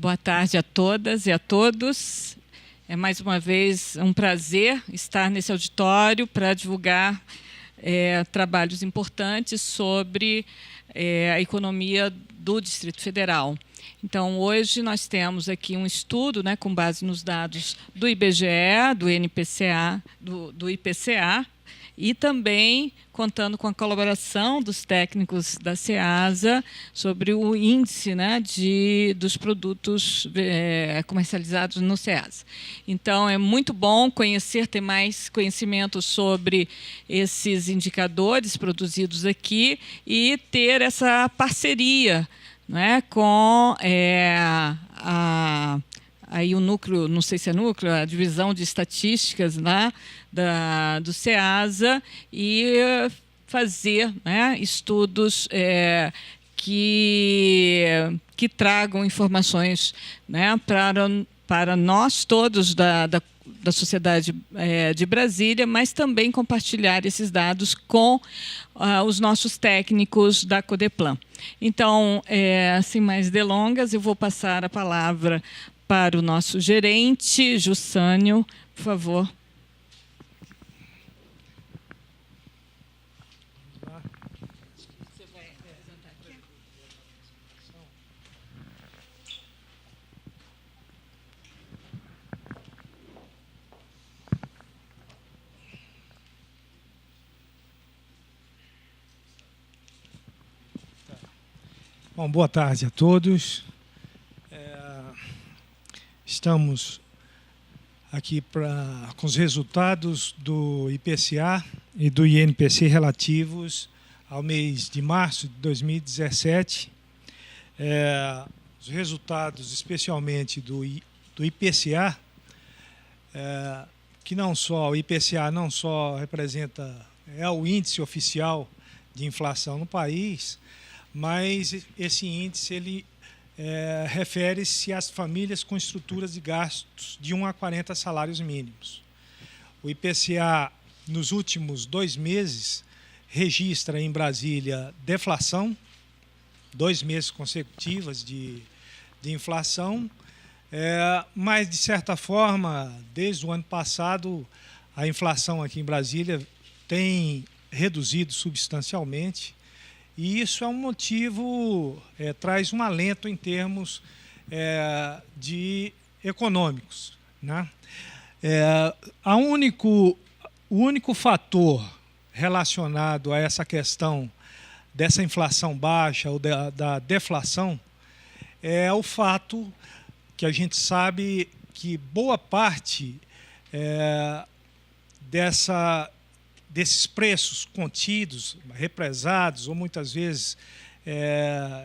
Boa tarde a todas e a todos. É mais uma vez um prazer estar nesse auditório para divulgar trabalhos importantes sobre a economia do Distrito Federal. Então, hoje nós temos aqui um estudo, né, com base nos dados do IBGE, do NPCA, do IPCA, e também contando com a colaboração dos técnicos da SEASA sobre o índice, né, dos produtos comercializados no SEASA. Então, é muito bom ter mais conhecimento sobre esses indicadores produzidos aqui e ter essa parceria, né, com aí o núcleo, não sei se é núcleo, a divisão de estatísticas, né, do SEASA, e fazer, né, estudos que tragam informações, né, para nós todos da sociedade de Brasília, mas também compartilhar esses dados com os nossos técnicos da Codeplan. Então, sem mais delongas, eu vou passar a palavra para o nosso gerente, Jussânio, por favor. Você vai apresentar aqui? Bom, boa tarde a todos. Estamos aqui com os resultados do IPCA e do INPC relativos ao mês de março de 2017. Os resultados, especialmente do IPCA, que o IPCA não só representa, o índice oficial de inflação no país, mas esse índice refere-se às famílias com estruturas de gastos de 1 a 40 salários mínimos. O IPCA, nos últimos 2 meses, registra em Brasília deflação, 2 meses consecutivos de inflação, mas, de certa forma, desde o ano passado, a inflação aqui em Brasília tem reduzido substancialmente. E isso é um motivo, traz um alento em termos econômicos, né? O único fator relacionado a essa questão dessa inflação baixa ou da deflação é o fato que a gente sabe que boa parte desses preços contidos, represados, ou muitas vezes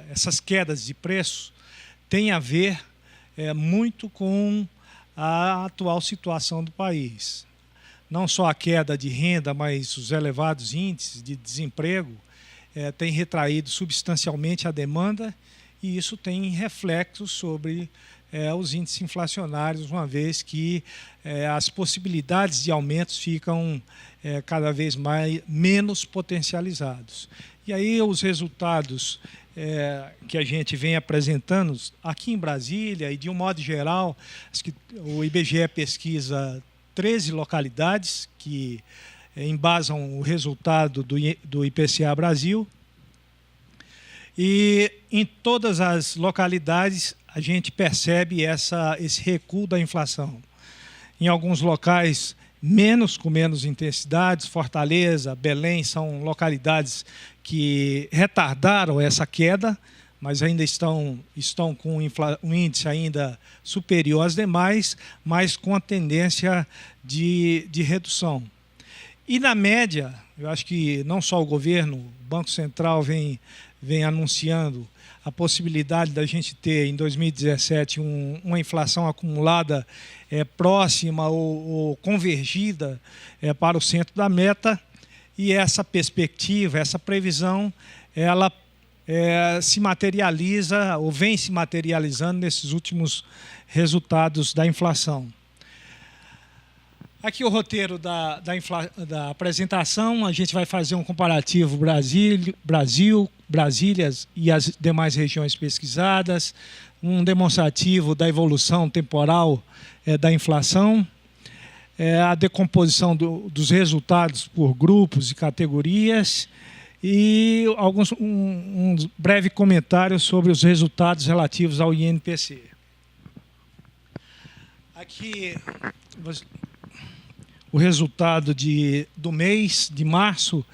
essas quedas de preço, tem a ver muito com a atual situação do país. Não só a queda de renda, mas os elevados índices de desemprego têm retraído substancialmente a demanda, e isso tem reflexos sobre os índices inflacionários, uma vez que as possibilidades de aumentos ficam cada vez menos potencializados. E aí os resultados que a gente vem apresentando aqui em Brasília, e de um modo geral, o IBGE pesquisa 13 localidades que embasam o resultado do IPCA Brasil, e em todas as localidades a gente percebe esse recuo da inflação. Em alguns locais, com menos intensidades, Fortaleza, Belém, são localidades que retardaram essa queda, mas ainda estão com um índice ainda superior às demais, mas com a tendência de redução. E, na média, eu acho que não só o governo, o Banco Central vem anunciando a possibilidade da gente ter, em 2017, uma inflação acumulada próxima ou convergida para o centro da meta, e essa perspectiva, essa previsão, ela se materializa ou vem se materializando nesses últimos resultados da inflação. Aqui o roteiro da apresentação, a gente vai fazer um comparativo Brasília e as demais regiões pesquisadas, um demonstrativo da evolução temporal da inflação, a decomposição dos resultados por grupos e categorias e um breve comentário sobre os resultados relativos ao INPC. Aqui o resultado do mês de março,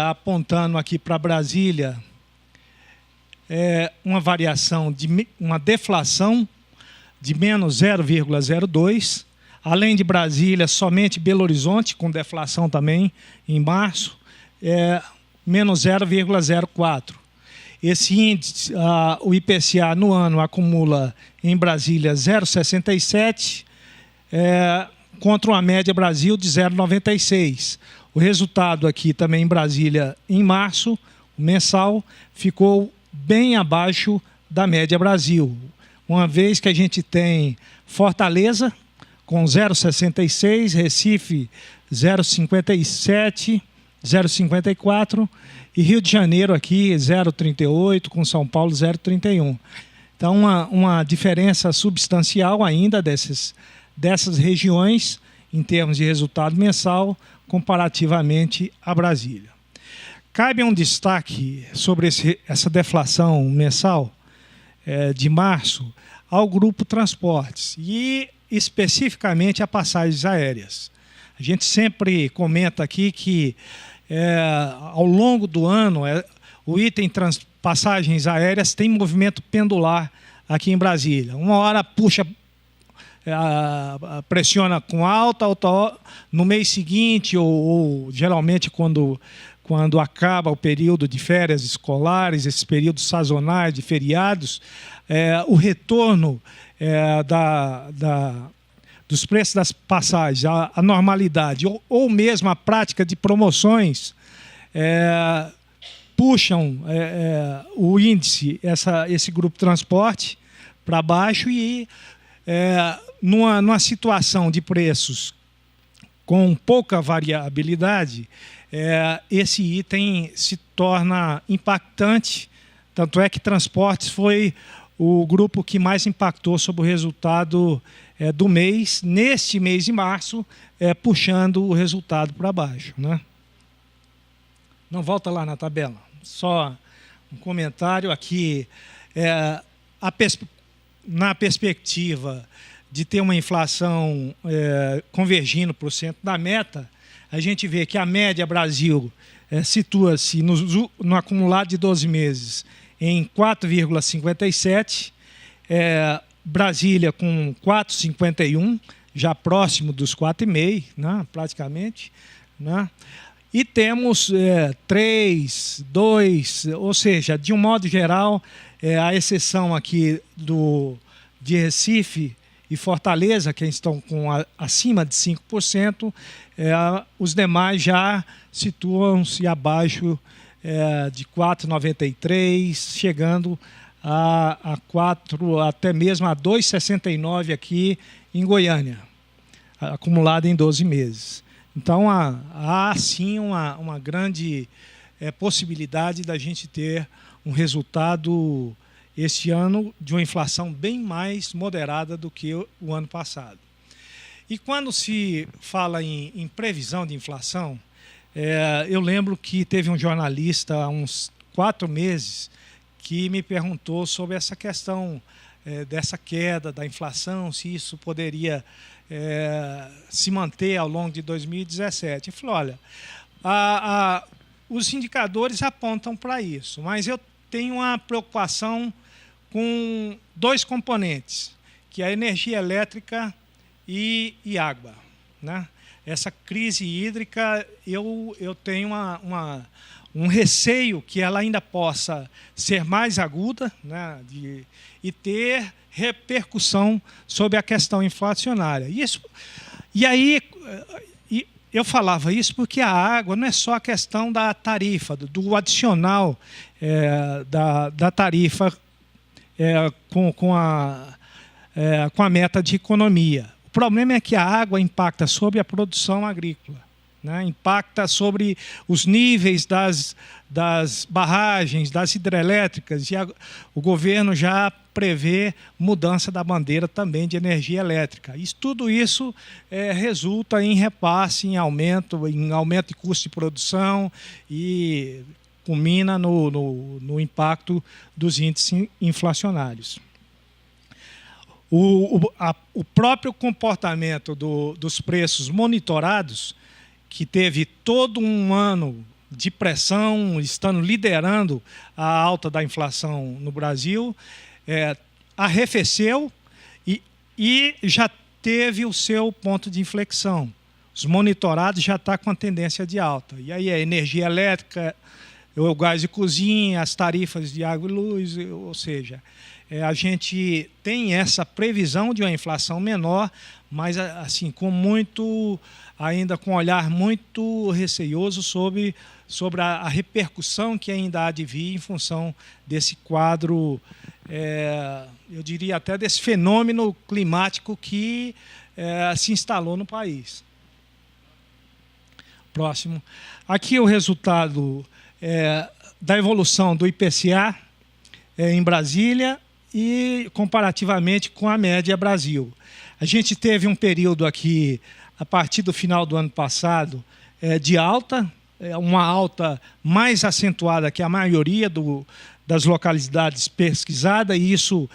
apontando aqui para Brasília, uma variação, uma deflação de menos 0,02%. Além de Brasília, somente Belo Horizonte, com deflação também em março, menos 0,04%. Esse índice, o IPCA no ano acumula em Brasília 0,67%, contra uma média Brasil de 0,96%. O resultado aqui também em Brasília, em março, mensal, ficou bem abaixo da média Brasil, uma vez que a gente tem Fortaleza com 0,66, Recife 0,57, 0,54 e Rio de Janeiro aqui 0,38, com São Paulo 0,31. Então uma diferença substancial ainda dessas regiões em termos de resultado mensal comparativamente a Brasília. Cabe um destaque sobre essa deflação mensal de março ao grupo transportes e especificamente a passagens aéreas. A gente sempre comenta aqui que ao longo do ano o item passagens aéreas tem movimento pendular aqui em Brasília. Uma hora puxa, pressiona com alta, no mês seguinte ou geralmente quando acaba o período de férias escolares, esses períodos sazonais de feriados, o retorno dos preços das passagens, a normalidade, ou mesmo a prática de promoções, puxam o índice, esse grupo transporte, para baixo e numa situação de preços com pouca variabilidade, esse item se torna impactante, tanto é que transportes foi o grupo que mais impactou sobre o resultado do mês, neste mês de março, puxando o resultado para baixo, né? Não, volta lá na tabela. Só um comentário aqui. Na perspectiva de ter uma inflação convergindo para o centro da meta, a gente vê que a média Brasil situa-se no acumulado de 12 meses em 4,57%, Brasília com 4,51%, já próximo dos 4,5%, né, praticamente, né? E temos 3, 2, ou seja, de um modo geral, a exceção aqui de Recife e Fortaleza, que estão acima de 5%, os demais já situam-se abaixo de 4,93, chegando a 4, até mesmo a 2,69 aqui em Goiânia, acumulado em 12 meses. Então, há sim uma grande possibilidade da gente ter um resultado este ano de uma inflação bem mais moderada do que o ano passado. E quando se fala em previsão de inflação, eu lembro que teve um jornalista há uns 4 meses que me perguntou sobre essa questão dessa queda da inflação, se isso poderia se manter ao longo de 2017. Eu falei, olha, os indicadores apontam para isso, mas eu tenho uma preocupação com 2 componentes, que é a energia elétrica e água, né? Essa crise hídrica, eu tenho um receio que ela ainda possa ser mais aguda, né, e ter repercussão sobre a questão inflacionária. E aí, eu falava isso porque a água não é só a questão da tarifa, do adicional da tarifa com a meta de economia. O problema é que a água impacta sobre a produção agrícola, né? Impacta sobre os níveis das barragens, das hidrelétricas, e o governo já prevê mudança da bandeira também de energia elétrica. Tudo isso resulta em repasse, em aumento de custo de produção e culmina no impacto dos índices inflacionários. O próprio comportamento dos preços monitorados, que teve todo um ano de pressão, estando liderando a alta da inflação no Brasil, arrefeceu e já teve o seu ponto de inflexão. Os monitorados já estão com a tendência de alta. E aí a energia elétrica, o gás de cozinha, as tarifas de água e luz, ou seja, a gente tem essa previsão de uma inflação menor, mas assim ainda com um olhar muito receioso sobre a repercussão que ainda há de vir em função desse quadro, eu diria até desse fenômeno climático que se instalou no país. Próximo. Aqui o resultado da evolução do IPCA em Brasília e comparativamente com a média Brasil. A gente teve um período aqui, a partir do final do ano passado, de alta, uma alta mais acentuada que a maioria das localidades pesquisadas, e isso,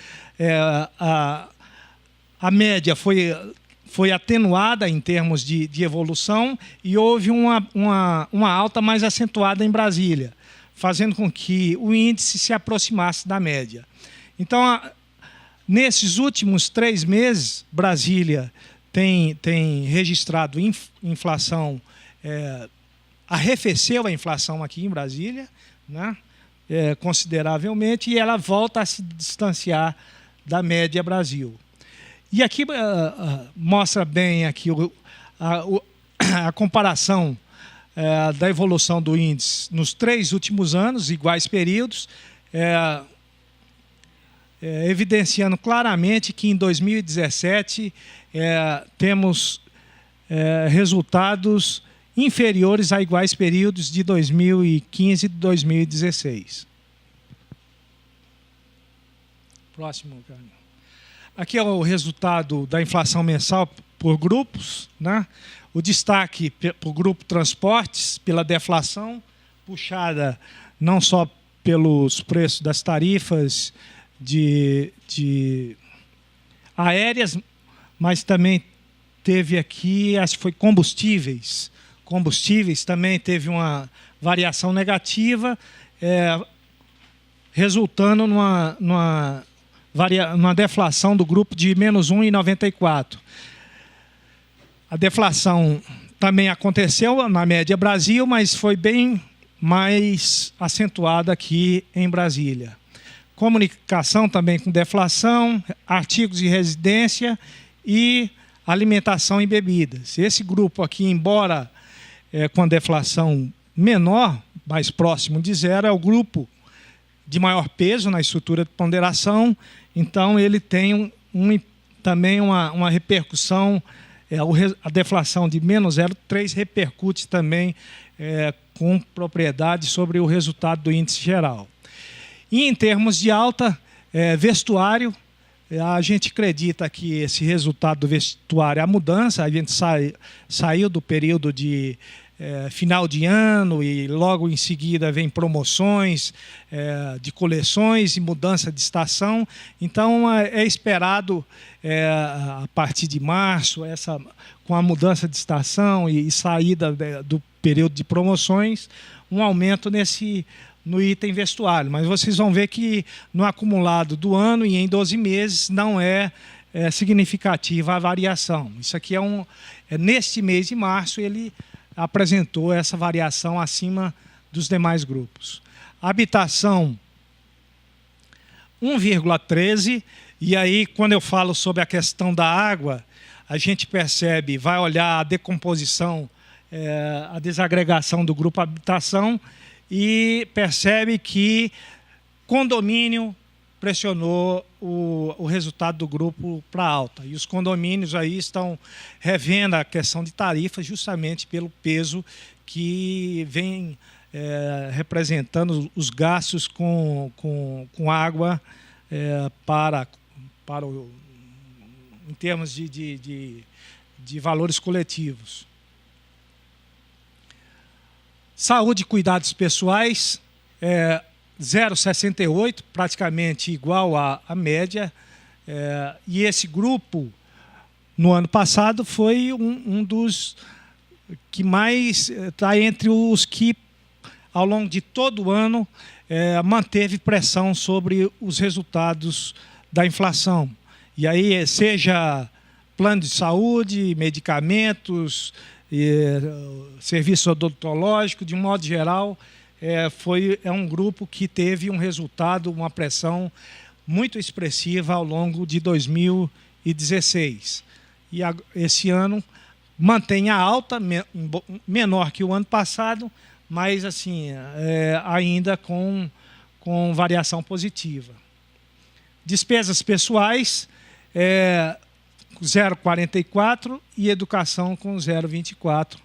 a média foi atenuada em termos de evolução, e houve uma alta mais acentuada em Brasília, fazendo com que o índice se aproximasse da média. Então, nesses últimos 3 meses, Brasília tem registrado inflação, arrefeceu a inflação aqui em Brasília, né, consideravelmente, e ela volta a se distanciar da média Brasil. E aqui mostra bem aqui a comparação da evolução do índice nos 3 últimos anos, iguais períodos, evidenciando claramente que em 2017 temos resultados inferiores a iguais períodos de 2015 e 2016. Próximo, cara. Aqui é o resultado da inflação mensal por grupos, né? O destaque para o grupo transportes, pela deflação, puxada não só pelos preços das tarifas de aéreas, mas também teve aqui, acho que foi combustíveis. Combustíveis também teve uma variação negativa, resultando numa deflação do grupo de menos 1,94. A deflação também aconteceu na média Brasil, mas foi bem mais acentuada aqui em Brasília. Comunicação também com deflação, artigos de residência e alimentação e bebidas. Esse grupo aqui, embora com a deflação menor, mais próximo de zero, é o grupo de maior peso na estrutura de ponderação, então ele tem também uma repercussão, a deflação de menos 0,3 repercute também com propriedade sobre o resultado do índice geral. E em termos de alta, vestuário, a gente acredita que esse resultado do vestuário, a mudança, a gente saiu do período de final de ano e logo em seguida vem promoções de coleções e mudança de estação. Então é esperado a partir de março, com a mudança de estação e saída do período de promoções, um aumento no item vestuário. Mas vocês vão ver que no acumulado do ano e em 12 meses não é significativa a variação. Isso aqui neste mês de março ele apresentou essa variação acima dos demais grupos. Habitação 1,13, e aí quando eu falo sobre a questão da água, a gente percebe, vai olhar a decomposição, a desagregação do grupo habitação e percebe que condomínio pressionou o resultado do grupo para alta. E os condomínios aí estão revendo a questão de tarifas justamente pelo peso que vem representando os gastos com água em termos de valores coletivos. Saúde e cuidados pessoais, 0,68, praticamente igual à média. E esse grupo, no ano passado, foi um dos que mais está entre os que, ao longo de todo o ano, manteve pressão sobre os resultados da inflação. E aí, seja plano de saúde, medicamentos, serviço odontológico, de um modo geral, é um grupo que teve um resultado, uma pressão muito expressiva ao longo de 2016. E esse ano mantém a alta, menor que o ano passado, mas assim, ainda com variação positiva. Despesas pessoais, 0,44 e educação com 0,24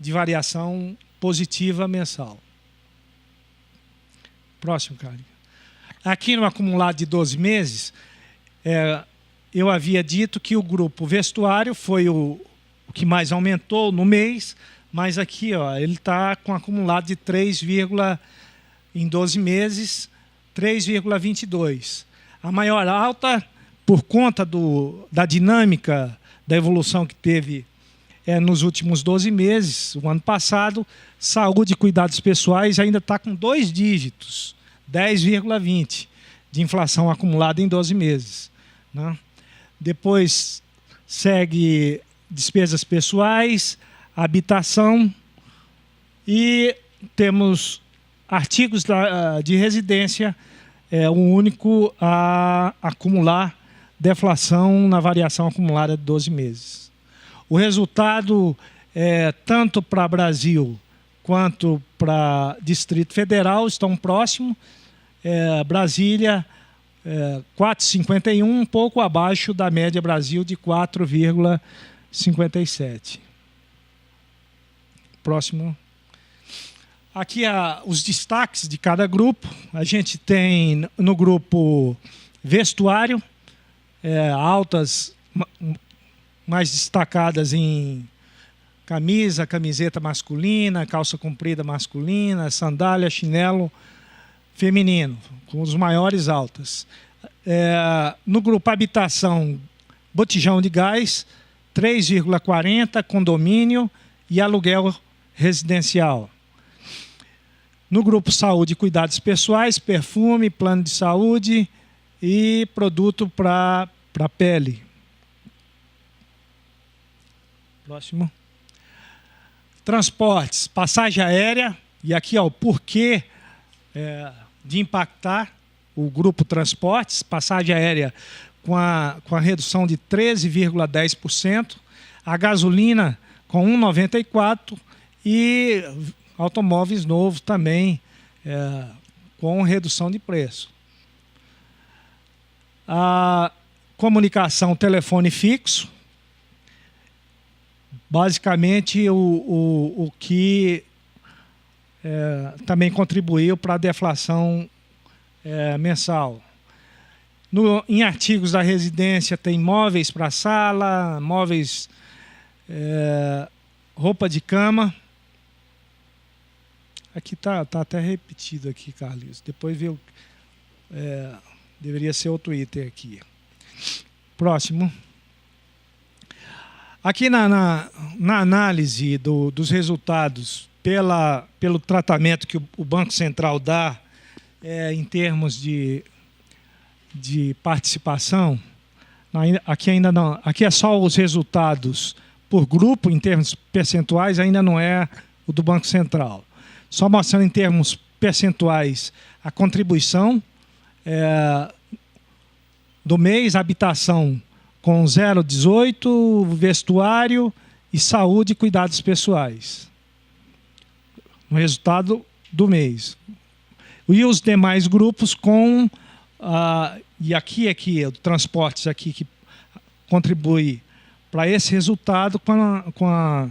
de variação positiva mensal. Próximo, Carlinhos. Aqui no acumulado de 12 meses, eu havia dito que o grupo vestuário foi o que mais aumentou no mês, mas aqui ele está com acumulado de em 12 meses, 3,22. A maior alta, por conta da dinâmica da evolução que teve nos últimos 12 meses, o ano passado, saúde e cuidados pessoais ainda está com 2 dígitos, 10,20 de inflação acumulada em 12 meses. Né? Depois segue despesas pessoais, habitação e temos artigos de residência, o único a acumular deflação na variação acumulada de 12 meses. O resultado, tanto para Brasil quanto para Distrito Federal, estão próximos. Brasília, 4,51, um pouco abaixo da média Brasil de 4,57. Próximo. Aqui os destaques de cada grupo. A gente tem no grupo vestuário, altas mais destacadas em camisa, camiseta masculina, calça comprida masculina, sandália, chinelo feminino, com os maiores altas. No grupo habitação, botijão de gás, 3,40, condomínio e aluguel residencial. No grupo saúde e cuidados pessoais, perfume, plano de saúde e produto para pele. Próximo. Transportes, passagem aérea, e aqui o porquê de impactar o grupo transportes, passagem aérea com a redução de 13,10%, a gasolina com 1,94% e automóveis novos também com redução de preço. A comunicação telefone fixo, basicamente o que também contribuiu para a deflação mensal. Em artigos da residência tem móveis para sala, móveis, roupa de cama. Aqui está até repetido aqui, Carlinhos. Depois deveria ser outro item aqui. Próximo. Aqui na análise dos resultados pelo tratamento que o Banco Central dá em termos de participação, aqui ainda não, aqui é só os resultados por grupo, em termos percentuais, ainda não é o do Banco Central. Só mostrando em termos percentuais a contribuição do mês, habitação com 0,18, vestuário e saúde e cuidados pessoais. O resultado do mês. E os demais grupos com... e aqui o transportes aqui que contribui para esse resultado com a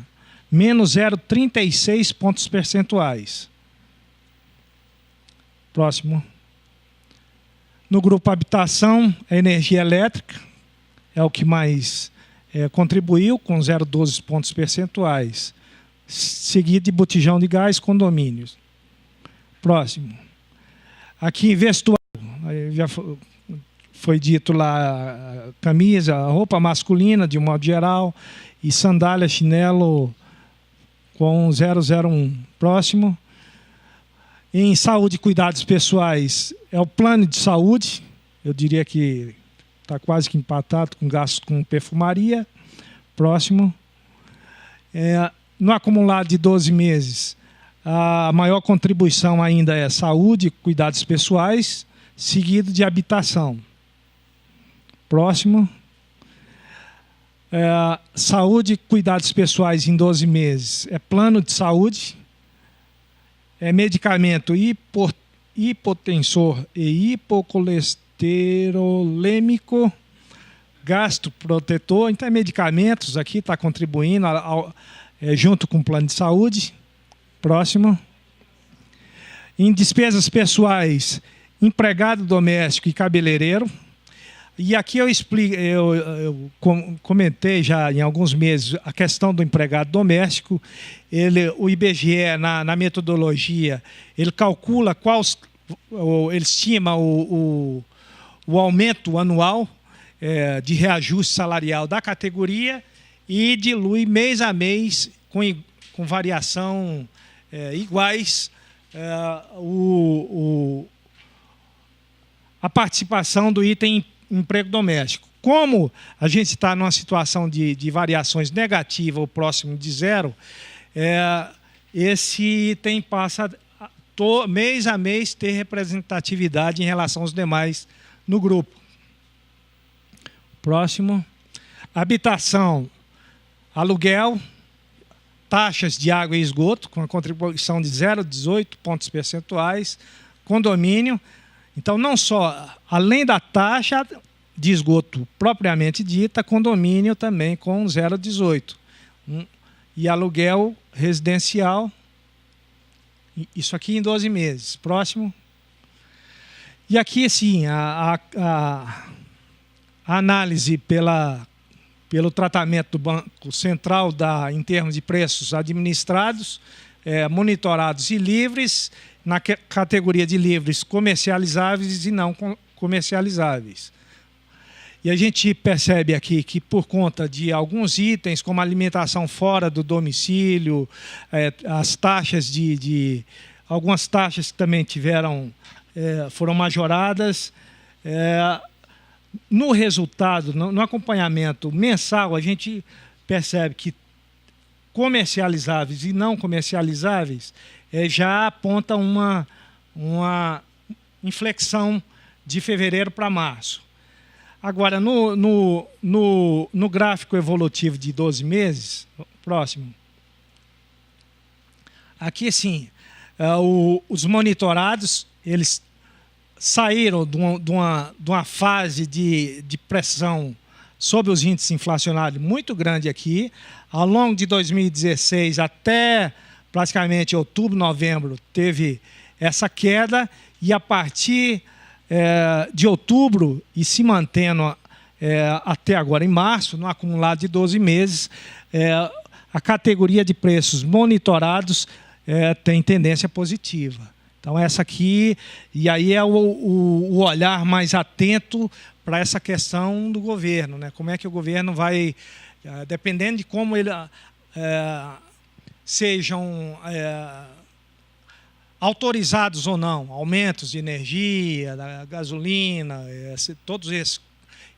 menos 0,36 pontos percentuais. Próximo. No grupo habitação, a energia elétrica é o que mais contribuiu, com 0,12 pontos percentuais. Seguido de botijão de gás, condomínios. Próximo. Aqui, vestuário. Já foi dito lá, camisa, roupa masculina, de um modo geral, e sandália, chinelo, com 0,01. Próximo. Em saúde e cuidados pessoais, é o plano de saúde. Eu diria que está quase que empatado com gastos com perfumaria. Próximo. No acumulado de 12 meses, a maior contribuição ainda é saúde e cuidados pessoais, seguido de habitação. Próximo. Saúde e cuidados pessoais em 12 meses. É plano de saúde. Medicamento hipotensor e hipocolesterolêmico, gastroprotetor. Então, medicamentos aqui está contribuindo junto com o plano de saúde. Próximo. Em despesas pessoais, empregado doméstico e cabeleireiro. E aqui eu explico, eu comentei já em alguns meses a questão do empregado doméstico. O IBGE, na metodologia, ele calcula ele estima o aumento anual de reajuste salarial da categoria e dilui mês a mês, com variação iguais, a participação do item emprego doméstico. Como a gente está numa situação de variações negativas ou próximo de zero, esse item passa mês a mês ter representatividade em relação aos demais no grupo. Próximo. Habitação, aluguel, taxas de água e esgoto, com a contribuição de 0,18 pontos percentuais, condomínio. Então, não só, além da taxa de esgoto propriamente dita, condomínio também com 0,18. E aluguel residencial, isso aqui em 12 meses. Próximo. E aqui, sim, a análise pelo tratamento do Banco Central em termos de preços administrados, monitorados e livres, na categoria de livres comercializáveis e não comercializáveis. E a gente percebe aqui que, por conta de alguns itens, como alimentação fora do domicílio, as taxas algumas taxas que também foram majoradas, no resultado, no acompanhamento mensal, a gente percebe que comercializáveis e não comercializáveis já aponta uma inflexão de fevereiro para março. Agora, no gráfico evolutivo de 12 meses, próximo, aqui sim, os monitorados, eles saíram de uma fase de pressão sobre os índices inflacionários muito grande aqui. Ao longo de 2016 até praticamente outubro, novembro, teve essa queda, e a partir de outubro e se mantendo até agora em março, no acumulado de 12 meses, a categoria de preços monitorados tem tendência positiva. Então, essa aqui, e aí é o olhar mais atento para essa questão do governo, né? Como é que o governo vai, dependendo de como ele sejam autorizados ou não, aumentos de energia, da gasolina, todos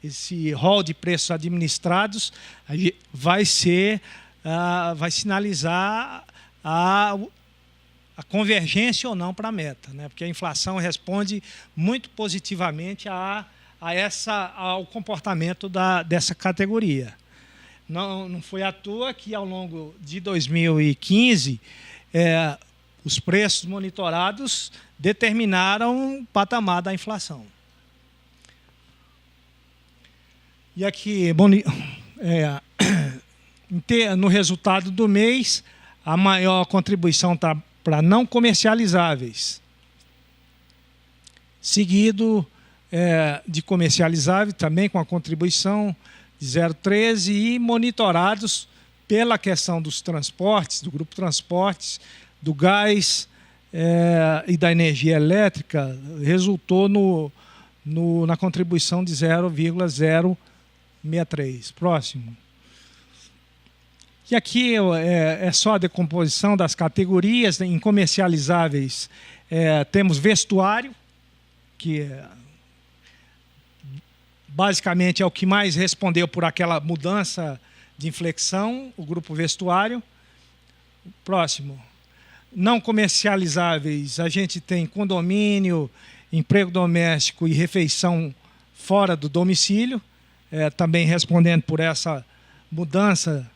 esse rol de preços administrados, vai sinalizar a convergência ou não para a meta, né? Porque a inflação responde muito positivamente ao comportamento dessa categoria. Não foi à toa que, ao longo de 2015, os preços monitorados determinaram o patamar da inflação. E aqui, no resultado do mês, a maior contribuição está para não comercializáveis, seguido de comercializáveis, também com a contribuição de 0,13, e monitorados pela questão dos transportes, do grupo transportes, do gás e da energia elétrica, resultou na contribuição de 0,063. Próximo. E aqui é só a decomposição das categorias. Em comercializáveis, temos vestuário, que basicamente é o que mais respondeu por aquela mudança de inflexão, o grupo vestuário. Próximo. Não comercializáveis, a gente tem condomínio, emprego doméstico e refeição fora do domicílio, também respondendo por essa mudança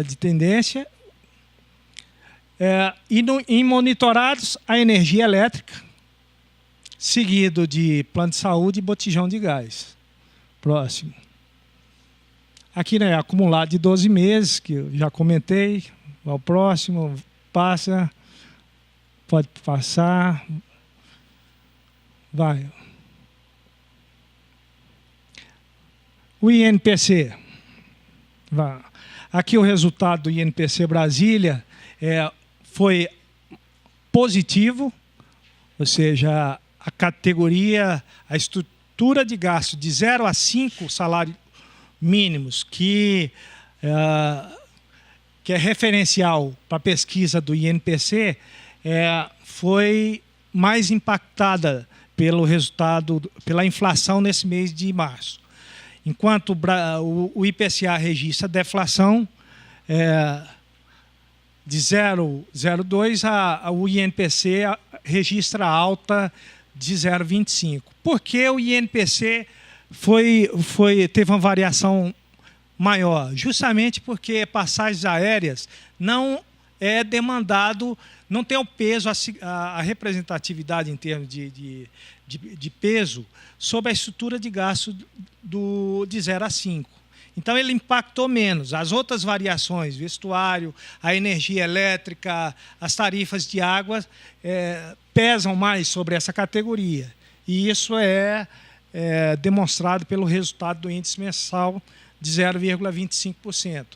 de tendência. Em monitorados, a energia elétrica, seguido de plano de saúde e botijão de gás. Próximo. Aqui, acumulado de 12 meses, que eu já comentei. Ao próximo, passa. Pode passar. Vai. O INPC. Vai. Aqui o resultado do INPC Brasília foi positivo, ou seja, a categoria, a estrutura de gasto de 0 a 5 salários mínimos, que é referencial para a pesquisa do INPC, foi mais impactada pelo resultado, pela inflação nesse mês de março. Enquanto o IPCA registra deflação de 0,02, o INPC registra alta de 0,25. Por que o INPC teve uma variação maior? Justamente porque passagens aéreas não é demandado, não tem o peso, a representatividade em termos de peso sobre a estrutura de gasto de 0 a 5. Então, ele impactou menos. As outras variações, vestuário, a energia elétrica, as tarifas de água, pesam mais sobre essa categoria. E isso é demonstrado pelo resultado do índice mensal de 0,25%.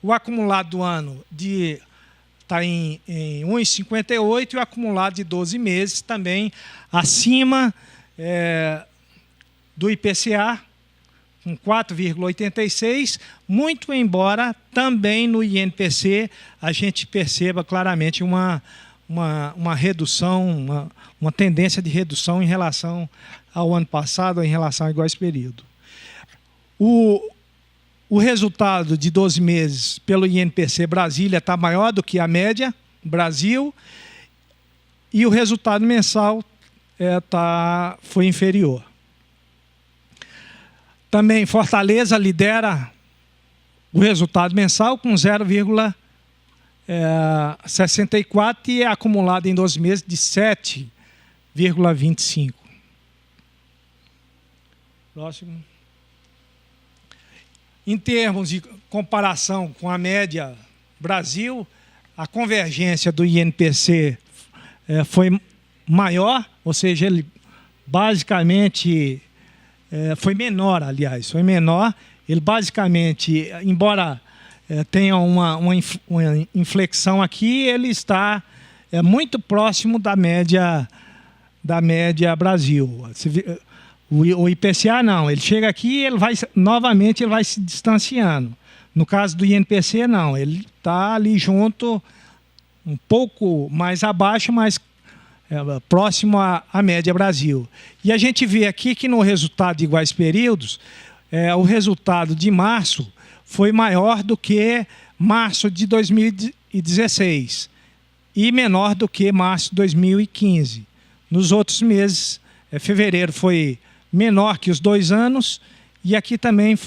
O acumulado do ano está em 1,58 e o acumulado de 12 meses também acima do IPCA, com 4,86, muito embora também no INPC a gente perceba claramente uma redução, uma tendência de redução em relação ao ano passado, em relação a igual esse período. O resultado de 12 meses pelo INPC Brasília está maior do que a média Brasil, e o resultado mensal foi inferior. Também Fortaleza lidera o resultado mensal com 0,64 e é acumulado em 12 meses de 7,25. Próximo. Em termos de comparação com a média Brasil, a convergência do INPC foi maior, ou seja, ele basicamente foi menor, aliás, foi menor. Ele basicamente, embora tenha uma inflexão aqui, ele está muito próximo da média Brasil. O IPCA não, ele chega aqui e novamente ele vai se distanciando. No caso do INPC, não, ele está ali junto, um pouco mais abaixo, mas próximo à média Brasil. E a gente vê aqui que no resultado de iguais períodos, o resultado de março foi maior do que março de 2016 e menor do que março de 2015. Nos outros meses, fevereiro foi menor que os 2 anos e aqui também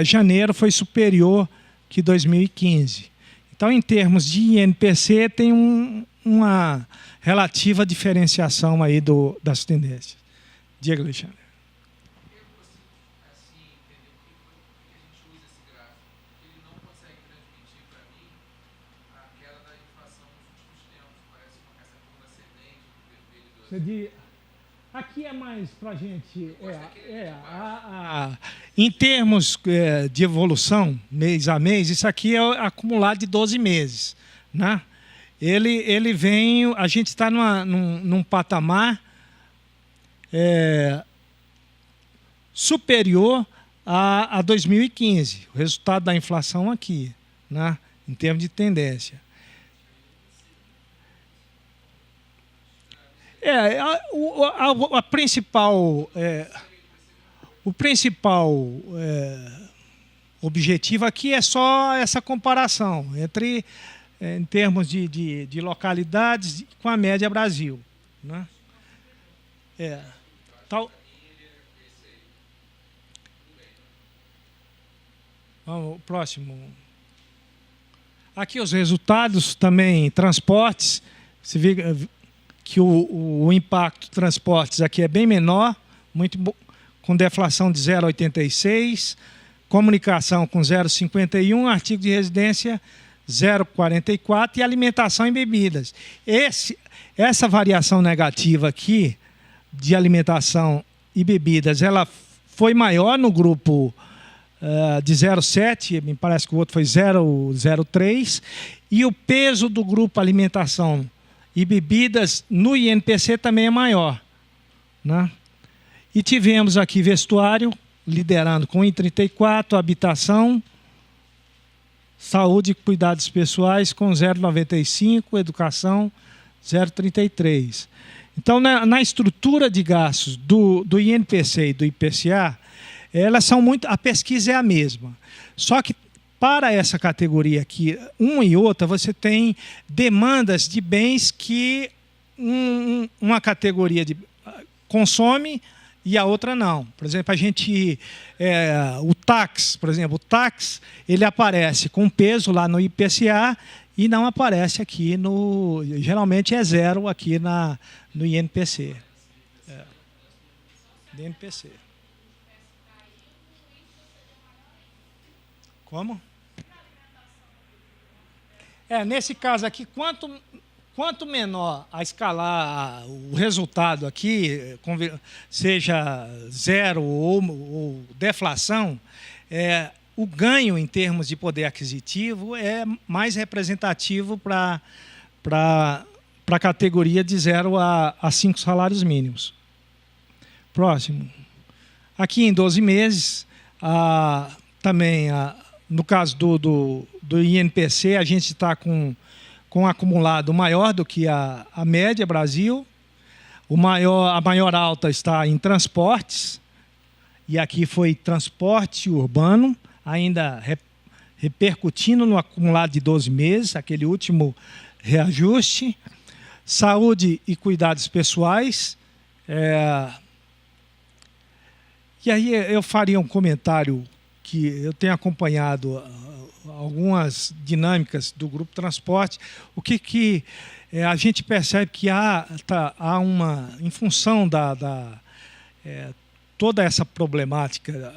janeiro foi superior que 2015. Então, em termos de INPC, tem uma relativa diferenciação aí das tendências. Diego Alexandre. Aqui é mais para a gente... em termos de evolução, mês a mês, isso aqui é acumulado de 12 meses. Né? Ele vem... A gente está num patamar superior a 2015. O resultado da inflação aqui, né? Em termos de tendência. O principal objetivo aqui é só essa comparação entre, em termos de localidades, com a média Brasil. Né? Vamos, o próximo. Aqui os resultados também, transportes. Você vê que o impacto de transportes aqui é bem menor, com deflação de 0,86, comunicação com 0,51, artigo de residência 0,44 e alimentação e bebidas. Essa variação negativa aqui de alimentação e bebidas, ela foi maior no grupo de 0,7, me parece que o outro foi 0,03, e o peso do grupo alimentação e bebidas no INPC também é maior. Né? E tivemos aqui vestuário, liderando com 1,34, habitação, saúde e cuidados pessoais com 0,95, educação 0,33. Então, na estrutura de gastos do INPC e do IPCA, elas são a pesquisa é a mesma. Só que para essa categoria aqui, uma e outra, você tem demandas de bens que uma categoria consome e a outra não. Por exemplo, o táxi, por exemplo, o táxi, ele aparece com peso lá no IPCA e não aparece aqui geralmente é zero aqui no INPC. Do INPC. Como? Nesse caso aqui, quanto menor a escalar o resultado aqui, seja zero ou deflação, o ganho em termos de poder aquisitivo é mais representativo para a categoria de 0 a 5 salários mínimos. Próximo. Aqui em 12 meses, também, no caso do INPC, a gente está com um acumulado maior do que a média Brasil. A maior alta está em transportes, e aqui foi transporte urbano, ainda repercutindo no acumulado de 12 meses, aquele último reajuste. Saúde e cuidados pessoais. E aí eu faria um comentário que eu tenho acompanhado algumas dinâmicas do grupo transporte, o que a gente percebe que há em função toda essa problemática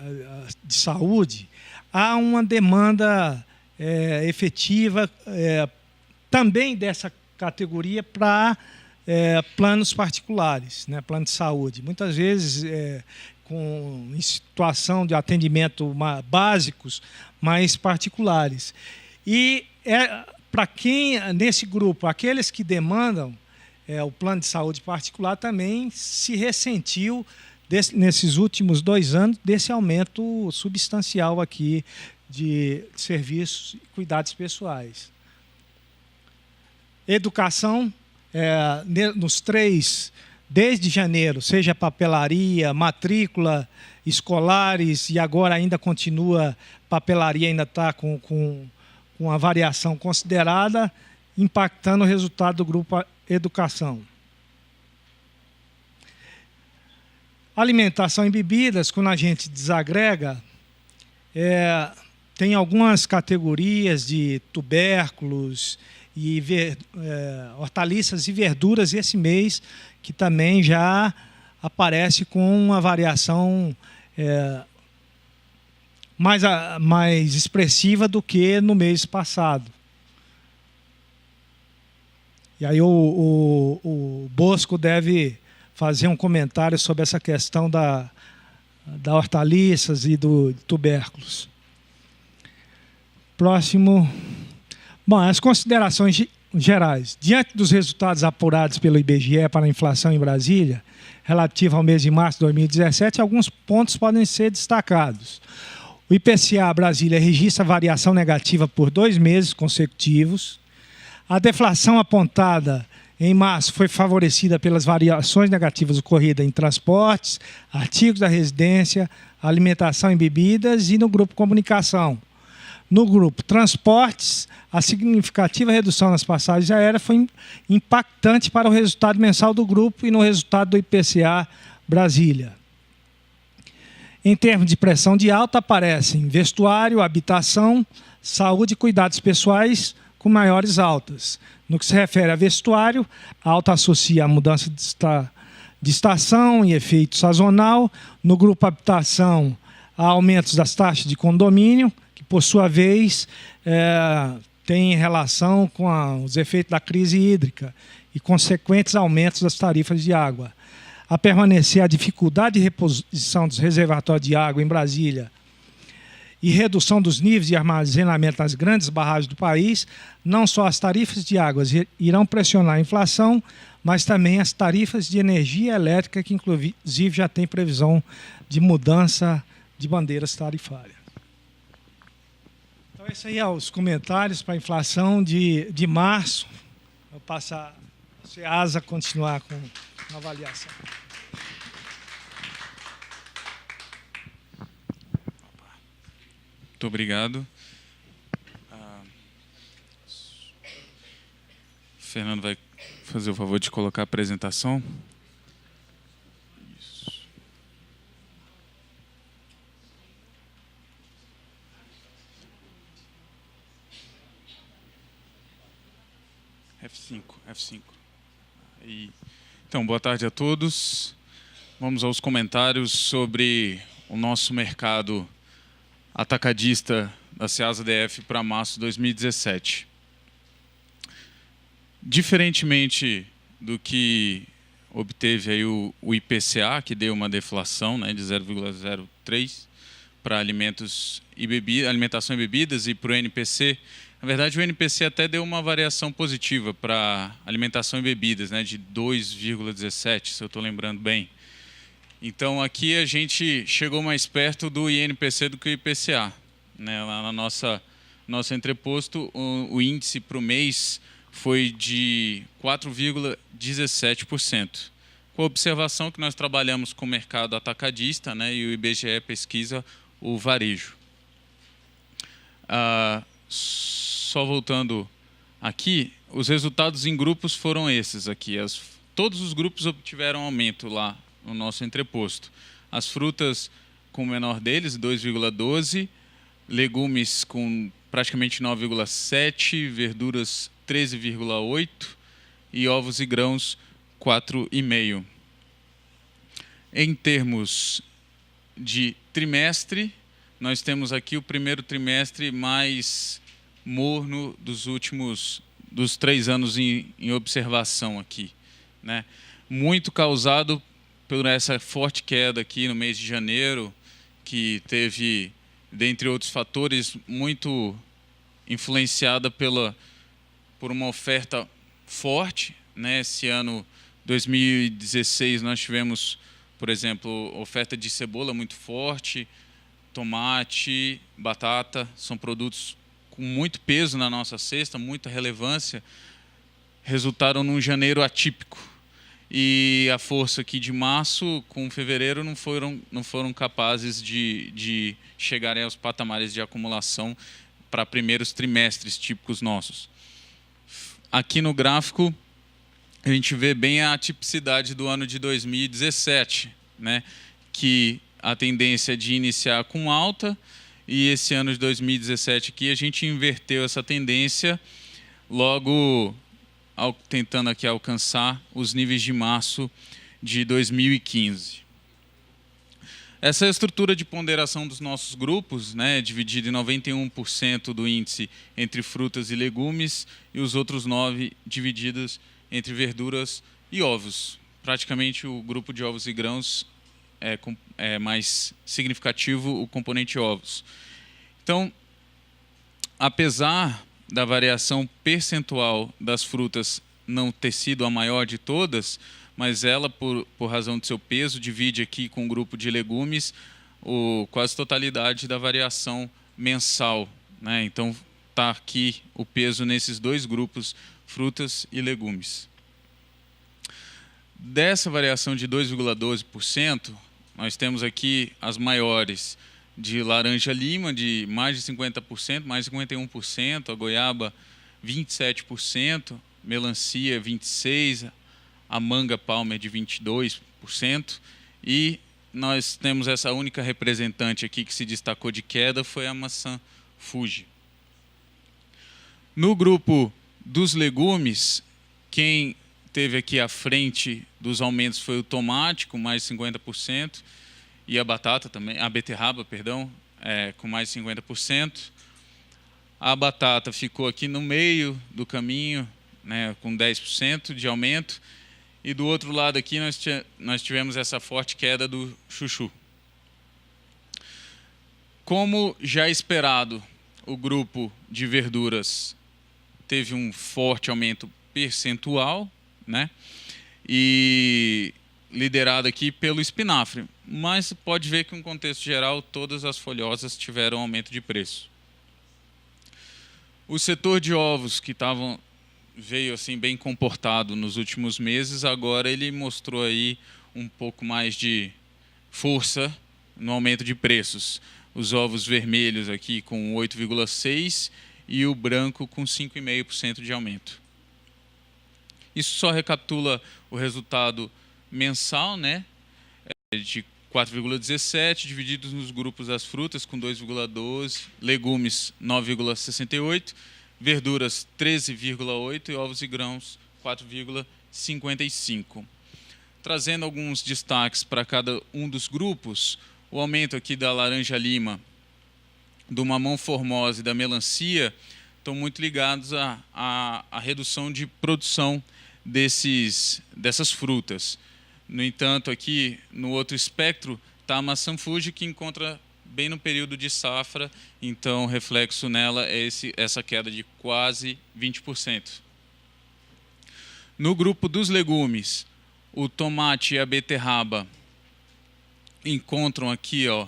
de saúde, há uma demanda efetiva também dessa categoria para planos particulares, né, plano de saúde. Muitas vezes em situação de atendimento básicos, mas particulares. E para quem, nesse grupo, aqueles que demandam o plano de saúde particular também se ressentiu, nesses últimos 2 anos, desse aumento substancial aqui de serviços e cuidados pessoais. Educação, nos 3, desde janeiro, seja papelaria, matrícula, escolares, e agora ainda continua, papelaria ainda está com uma variação considerada, impactando o resultado do grupo educação. Alimentação e bebidas, quando a gente desagrega, tem algumas categorias de tubérculos e hortaliças e verduras esse mês, que também já aparece com uma variação mais expressiva do que no mês passado. E aí o Bosco deve fazer um comentário sobre essa questão da hortaliças e do tubérculos. Próximo. Bom, as considerações gerais. Diante dos resultados apurados pelo IBGE para a inflação em Brasília, relativo ao mês de março de 2017, alguns pontos podem ser destacados. O IPCA Brasília registra variação negativa por 2 meses consecutivos. A deflação apontada em março foi favorecida pelas variações negativas ocorridas em transportes, artigos da residência, alimentação e bebidas e no grupo comunicação. No grupo transportes, a significativa redução nas passagens aéreas foi impactante para o resultado mensal do grupo e no resultado do IPCA Brasília. Em termos de pressão de alta, aparecem vestuário, habitação, saúde e cuidados pessoais com maiores altas. No que se refere a vestuário, a alta associa a mudança de estação e efeito sazonal. No grupo habitação, há aumentos das taxas de condomínio, que, por sua vez, tem relação com os efeitos da crise hídrica e consequentes aumentos das tarifas de água. A permanecer a dificuldade de reposição dos reservatórios de água em Brasília e redução dos níveis de armazenamento nas grandes barragens do país, não só as tarifas de águas irão pressionar a inflação, mas também as tarifas de energia elétrica, que inclusive já tem previsão de mudança de bandeiras tarifárias. Então, esses aí são os comentários para a inflação de março. Vou passar a Ceasa continuar com a avaliação. Muito obrigado. O Fernando vai fazer o favor de colocar a apresentação. Isso. F5. Então, boa tarde a todos. Vamos aos comentários sobre o nosso mercado atacadista da Ceasa DF para março de 2017. Diferentemente do que obteve aí o IPCA, que deu uma deflação, né, de 0,03 para alimentação e bebidas, e para o NPC, na verdade o NPC até deu uma variação positiva para alimentação e bebidas, né, de 2,17, se eu estou lembrando bem. Então, aqui a gente chegou mais perto do INPC do que o IPCA. Né? Lá na nosso entreposto, o índice para o mês foi de 4,17%. Com a observação que nós trabalhamos com o mercado atacadista, né, e o IBGE pesquisa o varejo. Só voltando aqui, os resultados em grupos foram esses aqui. Todos os grupos obtiveram aumento lá no nosso entreposto. As frutas com o menor deles, 2,12%, legumes com praticamente 9,7%, verduras 13,8% e ovos e grãos 4,5%. Em termos de trimestre, nós temos aqui o primeiro trimestre mais morno dos 3 anos em observação aqui, né? Muito causado por essa forte queda aqui no mês de janeiro, que teve, dentre outros fatores, muito influenciada por uma oferta forte, né? Esse ano, 2016, nós tivemos, por exemplo, oferta de cebola muito forte, tomate, batata, são produtos com muito peso na nossa cesta, muita relevância, resultaram num janeiro atípico. E a força aqui de março com fevereiro não foram capazes de chegarem aos patamares de acumulação para primeiros trimestres típicos nossos. Aqui no gráfico, a gente vê bem a atipicidade do ano de 2017, né? Que a tendência é de iniciar com alta, e esse ano de 2017 aqui a gente inverteu essa tendência. logo tentando aqui alcançar os níveis de março de 2015. Essa é a estrutura de ponderação dos nossos grupos, né, dividida em 91% do índice entre frutas e legumes e os outros 9% divididos entre verduras e ovos. Praticamente o grupo de ovos e grãos é mais significativo o componente ovos. Então, apesar da variação percentual das frutas não ter sido a maior de todas, mas ela, por razão de seu peso, divide aqui com o grupo de legumes quase totalidade da variação mensal, né? Então, está aqui o peso nesses dois grupos, frutas e legumes. Dessa variação de 2,12%, nós temos aqui as maiores de laranja-lima, de mais de 50%, mais de 51%, a goiaba 27%, melancia 26%, a manga palmer de 22%, e nós temos essa única representante aqui que se destacou de queda, foi a maçã Fuji. No grupo dos legumes, quem teve aqui à frente dos aumentos foi o tomate, com mais de 50%, e a batata também, a beterraba, perdão, com mais de 50%. A batata ficou aqui no meio do caminho, né, com 10% de aumento. E do outro lado aqui nós tivemos essa forte queda do chuchu. Como já esperado, o grupo de verduras teve um forte aumento percentual, né? E liderado aqui pelo espinafre. Mas pode ver que, em contexto geral, todas as folhosas tiveram aumento de preço. O setor de ovos, que veio assim bem comportado nos últimos meses, agora ele mostrou aí um pouco mais de força no aumento de preços. Os ovos vermelhos aqui com 8,6% e o branco com 5,5% de aumento. Isso só recapitula o resultado mensal, né, de 4,17, divididos nos grupos das frutas com 2,12, legumes 9,68%, verduras 13,8% e ovos e grãos 4,55%. Trazendo alguns destaques para cada um dos grupos, o aumento aqui da laranja-lima, do mamão formosa e da melancia estão muito ligados à redução de produção dessas frutas. No entanto, aqui no outro espectro está a maçã Fuji, que encontra bem no período de safra, então o reflexo nela é essa queda de quase 20%. No grupo dos legumes, o tomate e a beterraba encontram aqui, ó,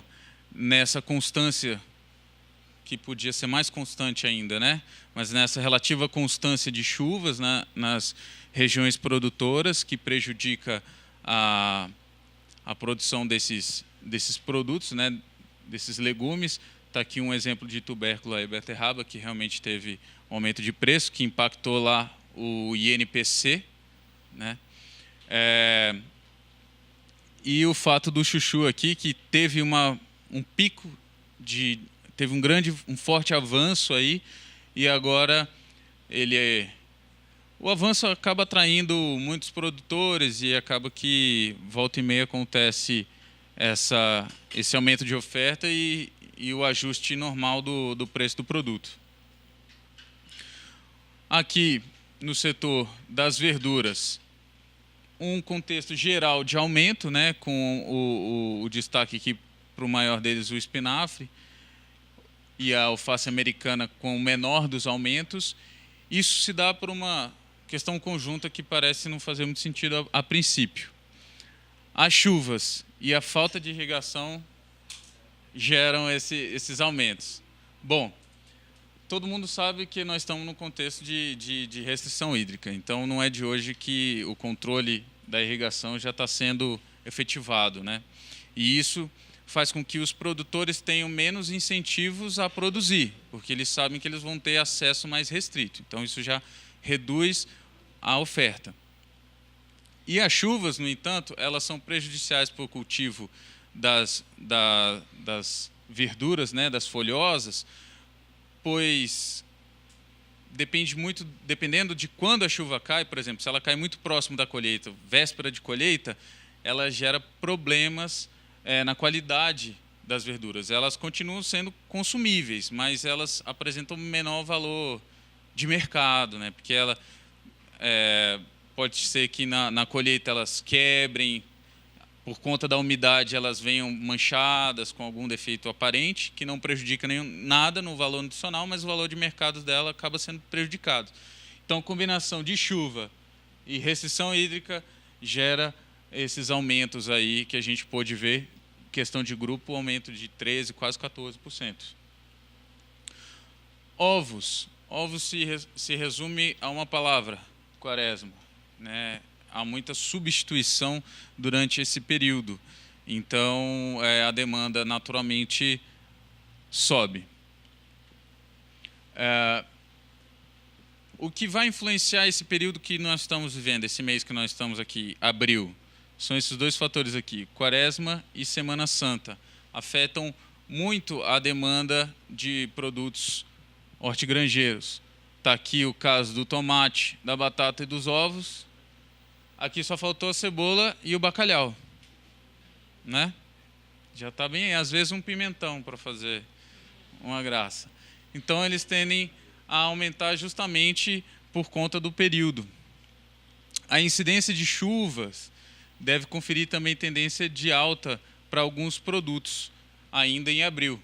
nessa constância, que podia ser mais constante ainda, né? Mas nessa relativa constância de chuvas, né, nas regiões produtoras, que prejudica a produção desses produtos, né, desses legumes. Está aqui um exemplo de tubérculo e beterraba, que realmente teve um aumento de preço, que impactou lá o INPC, né? E o fato do chuchu aqui, que teve um pico, teve um forte avanço aí, e agora o avanço acaba atraindo muitos produtores e acaba que volta e meia acontece esse aumento de oferta e o ajuste normal do preço do produto. Aqui no setor das verduras, um contexto geral de aumento, né, com o destaque aqui para o maior deles, o espinafre, e a alface americana com o menor dos aumentos. Isso se dá por uma questão conjunta que parece não fazer muito sentido a princípio. As chuvas e a falta de irrigação geram esses aumentos. Bom, todo mundo sabe que nós estamos num contexto de restrição hídrica, então não é de hoje que o controle da irrigação já está sendo efetivado, né? E isso faz com que os produtores tenham menos incentivos a produzir, porque eles sabem que eles vão ter acesso mais restrito. Então isso já reduz a oferta. E as chuvas, no entanto, elas são prejudiciais para o cultivo das verduras, né, das folhosas, pois depende muito, dependendo de quando a chuva cai, por exemplo, se ela cai muito próximo da colheita, véspera de colheita, ela gera problemas na qualidade das verduras. Elas continuam sendo consumíveis, mas elas apresentam menor valor de mercado, né? Porque ela pode ser que na colheita elas quebrem, por conta da umidade elas venham manchadas com algum defeito aparente, que não prejudica nada no valor nutricional, mas o valor de mercado dela acaba sendo prejudicado. Então, a combinação de chuva e restrição hídrica gera esses aumentos aí que a gente pôde ver, questão de grupo, aumento de 13%, quase 14%. Ovos. Ovos se resume a uma palavra, quaresma, né? Há muita substituição durante esse período. Então, a demanda naturalmente sobe. O que vai influenciar esse período que nós estamos vivendo, esse mês que nós estamos aqui, abril, são esses dois fatores aqui, Quaresma e Semana Santa. Afetam muito a demanda de produtos hortigranjeiros. Está aqui o caso do tomate, da batata e dos ovos. Aqui só faltou a cebola e o bacalhau, né? Já está bem, às vezes um pimentão para fazer uma graça. Então eles tendem a aumentar justamente por conta do período. A incidência de chuvas deve conferir também tendência de alta para alguns produtos, ainda em abril,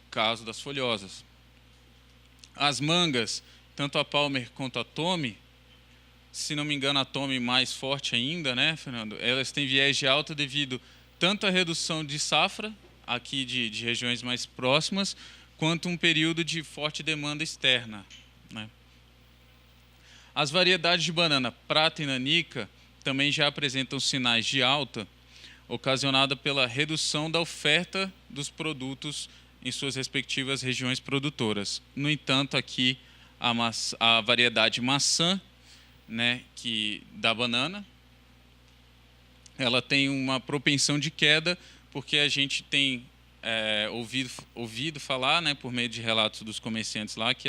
caso das folhosas. As mangas, tanto a Palmer quanto a Tommy, se não me engano a Tommy mais forte ainda, né, Fernando? Elas têm viés de alta devido tanto à redução de safra, aqui de regiões mais próximas, quanto um período de forte demanda externa, né? As variedades de banana prata e nanica também já apresentam sinais de alta, ocasionada pela redução da oferta dos produtos em suas respectivas regiões produtoras. No entanto, aqui a variedade maçã, né, da banana, ela tem uma propensão de queda, porque a gente tem ouvido falar, né, por meio de relatos dos comerciantes lá, que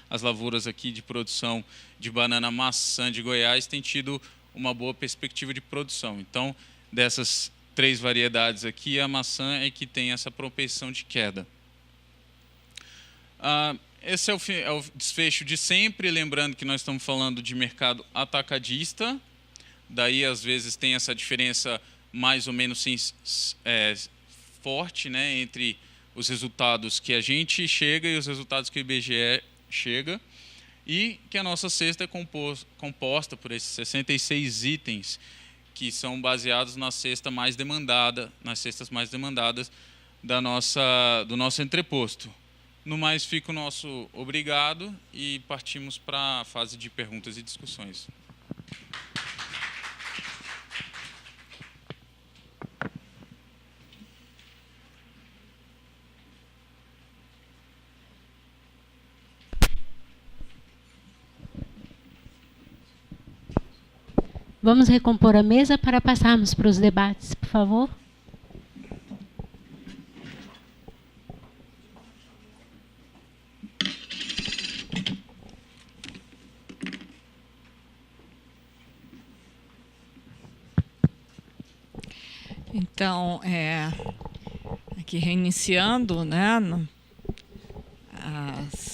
as lavouras aqui de produção de banana maçã de Goiás têm tido uma boa perspectiva de produção. Então, dessas 3 variedades aqui, a maçã é que tem essa propensão de queda. Esse é o desfecho de sempre, lembrando que nós estamos falando de mercado atacadista, daí às vezes tem essa diferença mais ou menos forte, né, entre os resultados que a gente chega e os resultados que o IBGE chega, e que a nossa cesta é composta por esses 66 itens, que são baseados na cesta mais demandada, nas cestas mais demandadas do nosso entreposto. No mais, fica o nosso obrigado e partimos para a fase de perguntas e discussões. Vamos recompor a mesa para passarmos para os debates, por favor. Então, aqui reiniciando, né,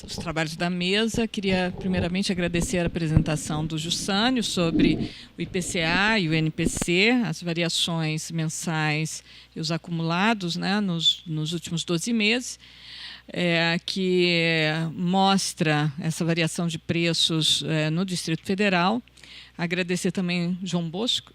os trabalhos da mesa, queria primeiramente agradecer a apresentação do Jussânio sobre o IPCA e o NPC, as variações mensais e os acumulados, né, nos últimos 12 meses, que mostra essa variação de preços no Distrito Federal. Agradecer também João Bosco,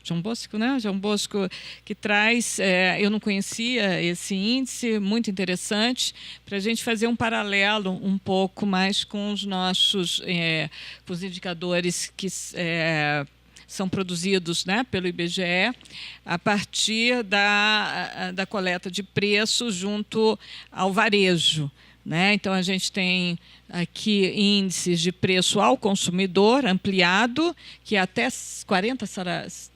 né? João Bosco, que traz, eu não conhecia esse índice, muito interessante, para a gente fazer um paralelo um pouco mais com os nossos com os indicadores que são produzidos, né, pelo IBGE, a partir da coleta de preços junto ao varejo, né? Então, a gente tem aqui índices de preço ao consumidor ampliado, que é até 40 salários,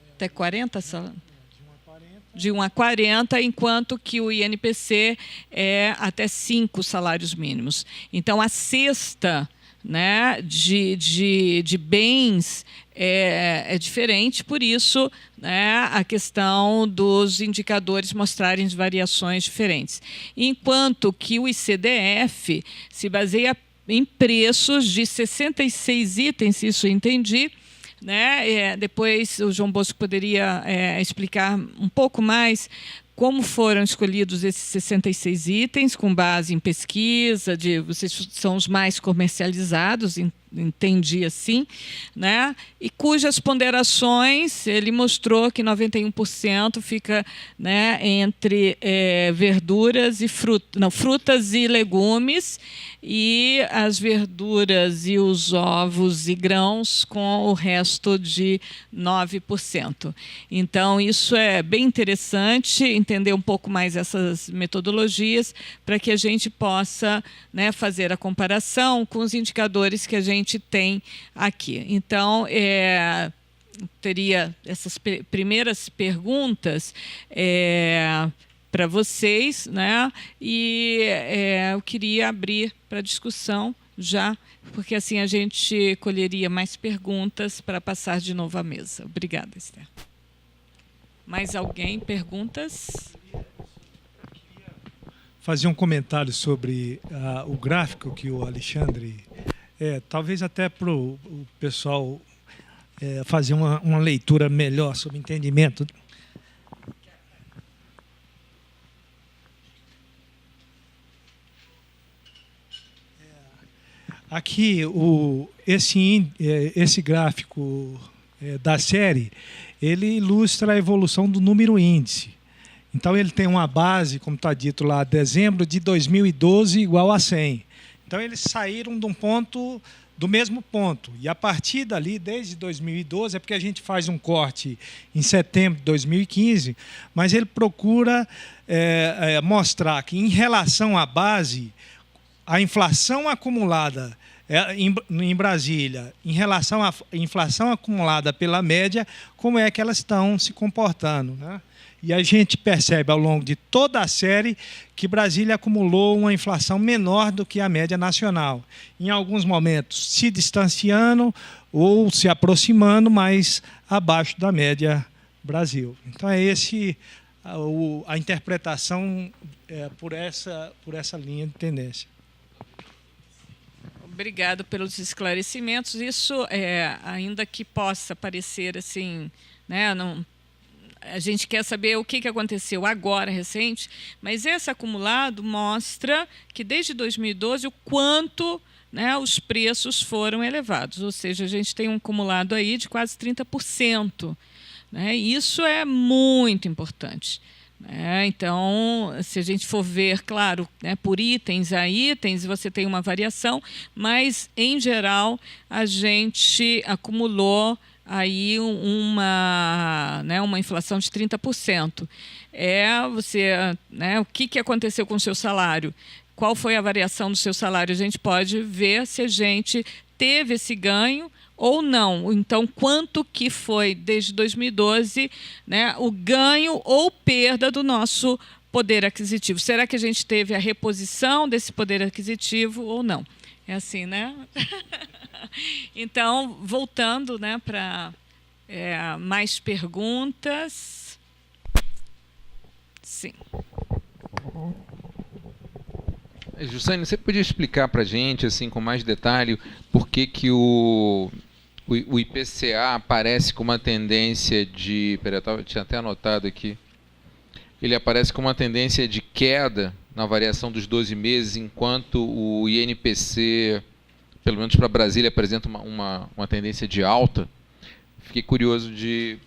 de 1 a 40, enquanto que o INPC é até 5 salários mínimos. Então, a cesta né, de bens é diferente, por isso, né, a questão dos indicadores mostrarem variações diferentes. Enquanto que o ICDF se baseia em preços de 66 itens, isso eu entendi, né? Depois o João Bosco poderia explicar um pouco mais como foram escolhidos esses 66 itens, com base em pesquisa, vocês são os mais comercializados, entendi assim, né? E cujas ponderações, ele mostrou que 91% fica, né, entre verduras e frutas e legumes, e as verduras e os ovos e grãos com o resto de 9%. Então, isso é bem interessante, entender um pouco mais essas metodologias, para que a gente possa, né, fazer a comparação com os indicadores que a gente tem aqui. Então, teria essas primeiras perguntas para vocês, né? E eu queria abrir para discussão já, porque assim a gente colheria mais perguntas para passar de novo à mesa. Obrigada, Esther. Mais alguém? Perguntas? Fazer um comentário sobre o gráfico que o Alexandre... talvez até para o pessoal fazer uma leitura melhor sobre entendimento. Aqui, esse gráfico da série, ele ilustra a evolução do número índice. Então, ele tem uma base, como está dito lá, dezembro de 2012 igual a 100. Então, eles saíram de um ponto, do mesmo ponto. E, a partir dali, desde 2012, é porque a gente faz um corte em setembro de 2015, mas ele procura mostrar que, em relação à base, a inflação acumulada em Brasília, em relação à inflação acumulada pela média, como é que elas estão se comportando, né? E a gente percebe ao longo de toda a série que Brasília acumulou uma inflação menor do que a média nacional. Em alguns momentos se distanciando ou se aproximando, mas abaixo da média Brasil. Então é a interpretação por essa linha de tendência. Obrigado pelos esclarecimentos. Isso, ainda que possa parecer assim, né, a gente quer saber o que aconteceu agora, recente, mas esse acumulado mostra que, desde 2012, o quanto, né, os preços foram elevados. Ou seja, a gente tem um acumulado aí de quase 30%. Né? Isso é muito importante. Então, se a gente for ver, claro, né, por itens a itens, você tem uma variação, mas, em geral, a gente acumulou aí uma inflação de 30%. O que aconteceu com o seu salário? Qual foi a variação do seu salário? A gente pode ver se a gente teve esse ganho ou não. Então, quanto que foi, desde 2012, né, o ganho ou perda do nosso poder aquisitivo? Será que a gente teve a reposição desse poder aquisitivo ou não? É assim, né? Então, voltando, né, para mais perguntas. Sim. Jussane, você podia explicar para a gente, assim, com mais detalhe, por que o IPCA aparece com uma tendência de... eu tinha até anotado aqui. Ele aparece com uma tendência de queda na variação dos 12 meses, enquanto o INPC, pelo menos para Brasília, apresenta uma tendência de alta. Fiquei curioso de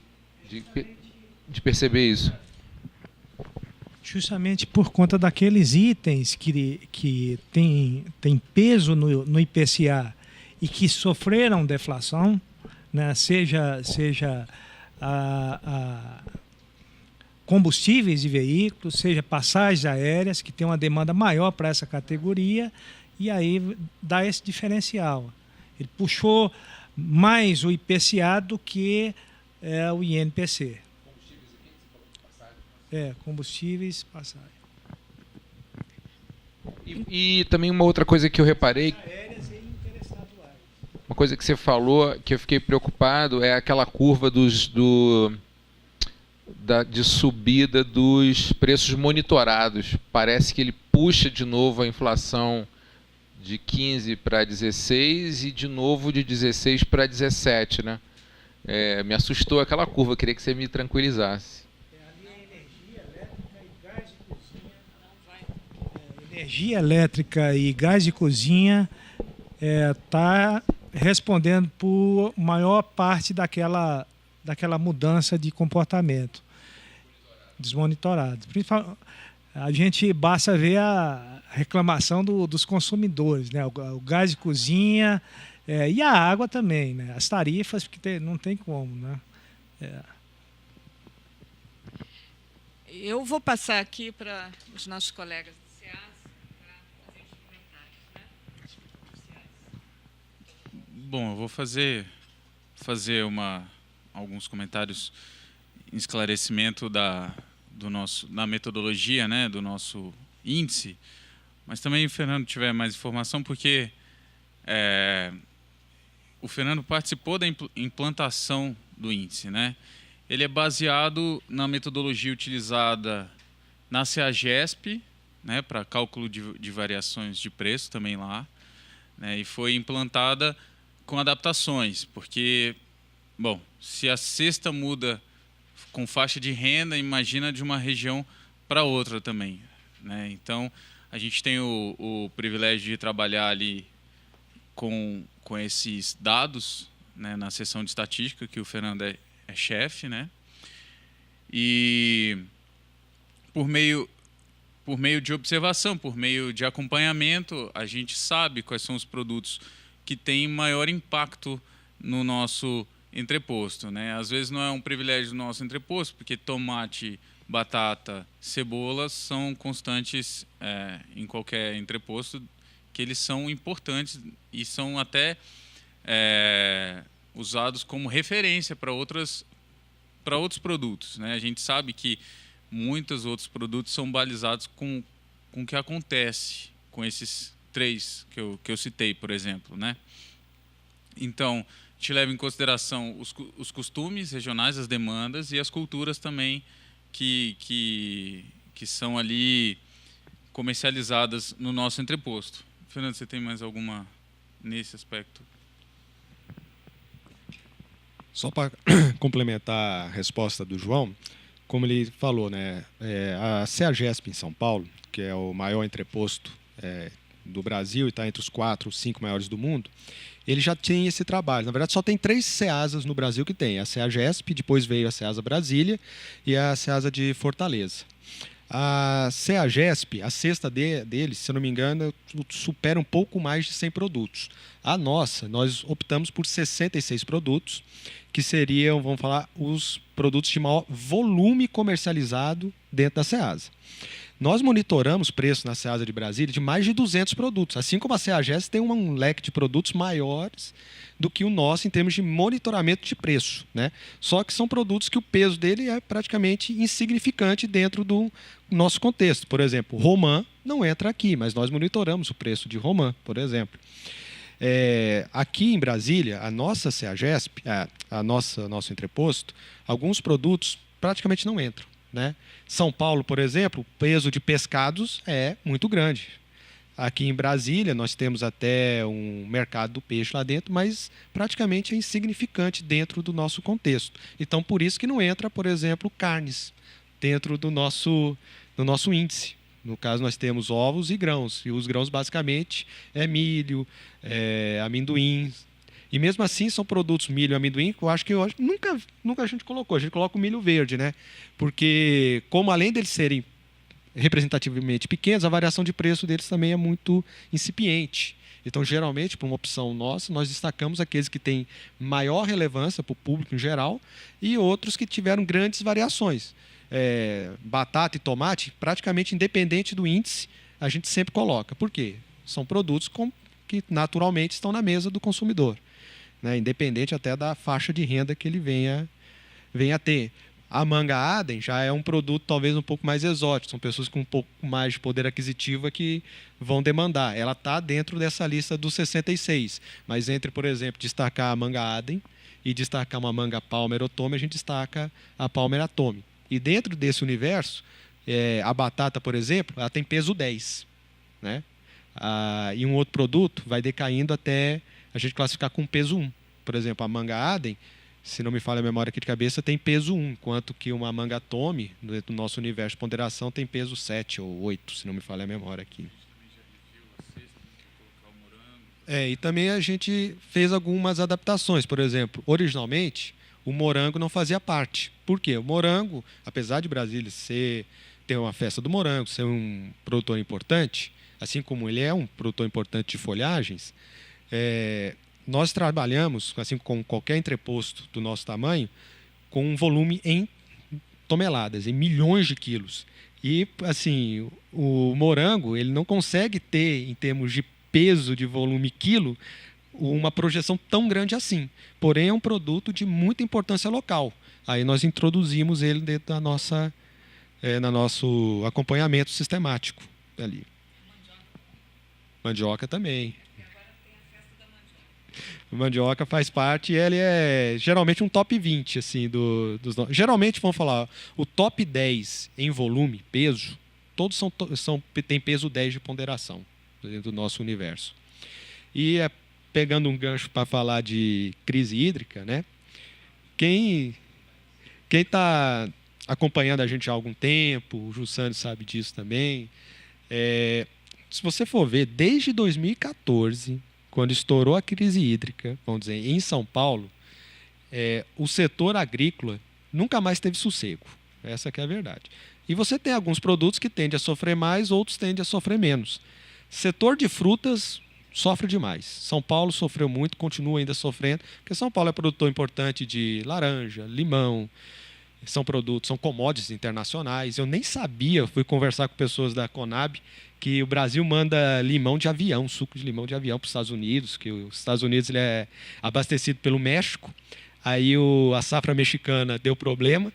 perceber isso. Justamente por conta daqueles itens que tem peso no IPCA e que sofreram deflação, né? seja combustíveis de veículos, seja passagens aéreas, que tem uma demanda maior para essa categoria, e aí dá esse diferencial. Ele puxou mais o IPCA do que o INPC. Combustíveis, passagem. E também uma outra coisa que eu reparei... Aéreas e interessados Uma coisa que você falou que eu fiquei preocupado é aquela curva de subida dos preços monitorados. Parece que ele puxa de novo a inflação de 15 para 16 e de novo de 16 para 17, né? Me assustou aquela curva, eu queria que você me tranquilizasse. Energia elétrica e gás de cozinha está respondendo por maior parte daquela mudança de comportamento desmonitorado. A gente basta ver a reclamação dos consumidores, né? O gás de cozinha e a água também, né? As tarifas, porque não tem como, né? Eu vou passar aqui para os nossos colegas do SEAS para fazer os comentários, né? Bom, eu vou fazer alguns comentários em esclarecimento da metodologia, né, do nosso índice, mas também o Fernando tiver mais informação, porque o Fernando participou da implantação do índice, né? Ele é baseado na metodologia utilizada na CEAGESP, né, para cálculo de variações de preço também lá, né, e foi implantada com adaptações, porque, bom, se a cesta muda com faixa de renda, imagina de uma região para outra também, né? Então, a gente tem o privilégio de trabalhar ali com esses dados, né, na seção de estatística, que o Fernando é chefe, né? E por meio de observação, por meio de acompanhamento, a gente sabe quais são os produtos que têm maior impacto no nosso entreposto, né? Às vezes não é um privilégio do nosso entreposto, porque tomate, batata, cebola são constantes em qualquer entreposto, que eles são importantes e são até usados como referência para outros produtos, né? A gente sabe que muitos outros produtos são balizados com o que acontece com esses 3 que eu citei, por exemplo, né? Então, a gente leva em consideração os costumes regionais, as demandas e as culturas também que são ali comercializadas no nosso entreposto. Fernando, você tem mais alguma nesse aspecto? Só para complementar a resposta do João, como ele falou, né, a CEAGESP em São Paulo, que é o maior entreposto do Brasil e está entre os 4 ou 5 maiores do mundo, ele já tinha esse trabalho. Na verdade, só tem 3 CEASAs no Brasil que tem. A CEAGESP, depois veio a CEASA Brasília e a CEASA de Fortaleza. A CEAGESP, a cesta deles, se eu não me engano, supera um pouco mais de 100 produtos. A nossa, nós optamos por 66 produtos, que seriam, vamos falar, os produtos de maior volume comercializado dentro da CEASA. Nós monitoramos preço na CEASA de Brasília de mais de 200 produtos, assim como a CEAGESP tem um leque de produtos maiores do que o nosso em termos de monitoramento de preço, né? Só que são produtos que o peso dele é praticamente insignificante dentro do nosso contexto. Por exemplo, romã não entra aqui, mas nós monitoramos o preço de romã, por exemplo. Aqui em Brasília, a nossa CEAGESP, nosso entreposto, alguns produtos praticamente não entram, né? São Paulo, por exemplo, o peso de pescados é muito grande. Aqui em Brasília, nós temos até um mercado do peixe lá dentro, mas praticamente é insignificante dentro do nosso contexto. Então, por isso que não entra, por exemplo, carnes dentro do nosso índice. No caso, nós temos ovos e grãos. E os grãos, basicamente, é milho, amendoim. E mesmo assim, são produtos milho e amendoim que eu acho que nunca a gente colocou. A gente coloca o milho verde, né? Porque, como além deles serem representativamente pequenos, a variação de preço deles também é muito incipiente. Então, geralmente, por uma opção nossa, nós destacamos aqueles que têm maior relevância para o público em geral e outros que tiveram grandes variações. Batata e tomate, praticamente independente do índice, a gente sempre coloca. Por quê? São produtos que naturalmente estão na mesa do consumidor, né? Independente até da faixa de renda que ele venha a ter. A manga Adem já é um produto talvez um pouco mais exótico, são pessoas com um pouco mais de poder aquisitivo que vão demandar. Ela está dentro dessa lista dos 66, mas entre, por exemplo, destacar a manga Adem e destacar uma manga Palmer Otome, a gente destaca a Palmer Atome. E dentro desse universo, a batata, por exemplo, ela tem peso 10, né? E um outro produto vai decaindo até a gente classificar com peso 1. Por exemplo, a manga Adem, se não me falha a memória aqui de cabeça, tem peso 1, enquanto que uma manga Atome, dentro do nosso universo de ponderação, tem peso 7 ou 8, se não me falha a memória aqui. E também a gente fez algumas adaptações. Por exemplo, originalmente, o morango não fazia parte. Por quê? O morango, apesar de Brasília ter uma festa do morango, ser um produtor importante, assim como ele é um produtor importante de folhagens, nós trabalhamos, assim como qualquer entreposto do nosso tamanho, com um volume em toneladas, em milhões de quilos. E, assim, o morango ele não consegue ter, em termos de peso, de volume quilo, uma projeção tão grande assim. Porém, é um produto de muita importância local. Aí nós introduzimos ele dentro da nossa, no nosso acompanhamento sistemático ali. Mandioca também. Mandioca faz parte e ele é geralmente um top 20 assim, geralmente, vamos falar, o top 10 em volume, peso, todos têm peso 10 de ponderação dentro do nosso universo. E pegando um gancho para falar de crise hídrica, né? Quem está acompanhando a gente há algum tempo, o Jussane sabe disso também, se você for ver, desde 2014... quando estourou a crise hídrica, vamos dizer, em São Paulo, o setor agrícola nunca mais teve sossego. Essa que é a verdade. E você tem alguns produtos que tendem a sofrer mais, outros tendem a sofrer menos. Setor de frutas sofre demais. São Paulo sofreu muito, continua ainda sofrendo, porque São Paulo é produtor importante de laranja, limão, são commodities internacionais. Eu nem sabia, fui conversar com pessoas da Conab, que o Brasil manda limão de avião, suco de limão de avião para os Estados Unidos, que os Estados Unidos ele é abastecido pelo México. Aí a safra mexicana deu problema.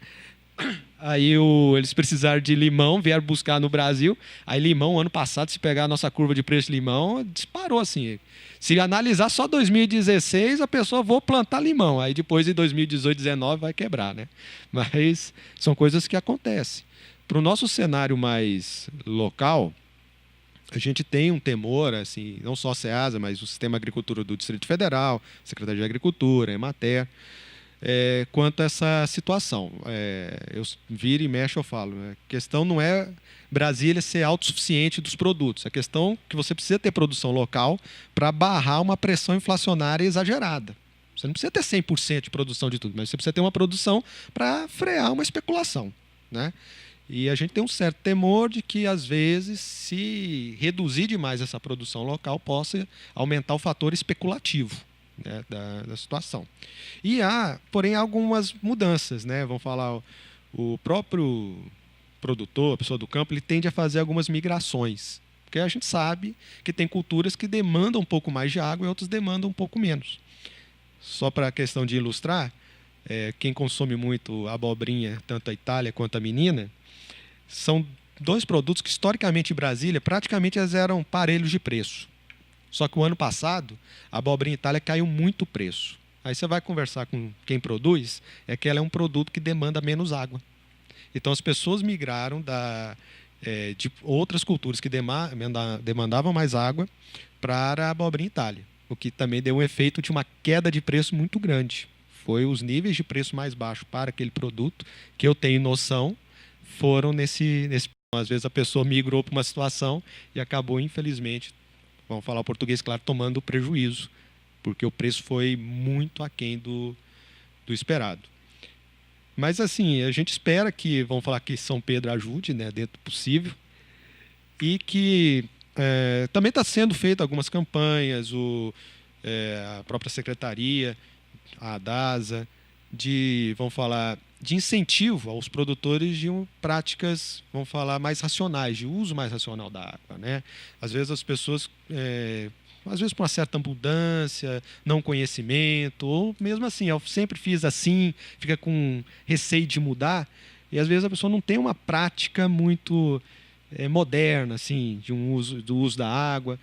Aí eles precisaram de limão, vieram buscar no Brasil. Aí limão, ano passado, se pegar a nossa curva de preço de limão, disparou assim. Se analisar só 2016, a pessoa vou plantar limão. Aí depois de 2018, 2019 vai quebrar, né? Mas são coisas que acontecem. Para o nosso cenário mais local, a gente tem um temor, assim, não só a SEASA, mas o Sistema de Agricultura do Distrito Federal, Secretaria de Agricultura, Emater, quanto a essa situação. Eu viro e mexo, eu falo. A questão não é Brasília ser autossuficiente dos produtos. A questão é que você precisa ter produção local para barrar uma pressão inflacionária exagerada. Você não precisa ter 100% de produção de tudo, mas você precisa ter uma produção para frear uma especulação, né? E a gente tem um certo temor de que, às vezes, se reduzir demais essa produção local, possa aumentar o fator especulativo, né, da situação. E porém, algumas mudanças, né? Vamos falar, o próprio produtor, a pessoa do campo, ele tende a fazer algumas migrações. Porque a gente sabe que tem culturas que demandam um pouco mais de água e outras demandam um pouco menos. Só para a questão de ilustrar, quem consome muito abobrinha, tanto a Itália quanto a menina, são dois produtos que, historicamente, em Brasília, praticamente eles eram parelhos de preço. Só que o ano passado, a abobrinha Itália caiu muito o preço. Aí você vai conversar com quem produz, que ela é um produto que demanda menos água. Então, as pessoas migraram de outras culturas que demandavam mais água para a abobrinha Itália, o que também deu um efeito de uma queda de preço muito grande. Foi os níveis de preço mais baixos para aquele produto, que eu tenho noção, foram nesse. Às vezes a pessoa migrou para uma situação e acabou, infelizmente, vamos falar o português claro, tomando prejuízo, porque o preço foi muito aquém do esperado. Mas, assim, a gente espera que, vamos falar que São Pedro ajude, né, dentro do possível, e que também está sendo feita algumas campanhas, a própria secretaria, a ADASA, vamos falar, de incentivo aos produtores de práticas, vamos falar, mais racionais, de uso mais racional da água, né? Às vezes as pessoas às vezes por uma certa abundância, não conhecimento, ou mesmo assim, eu sempre fiz assim, fica com receio de mudar, e às vezes a pessoa não tem uma prática muito moderna, assim, do uso da água.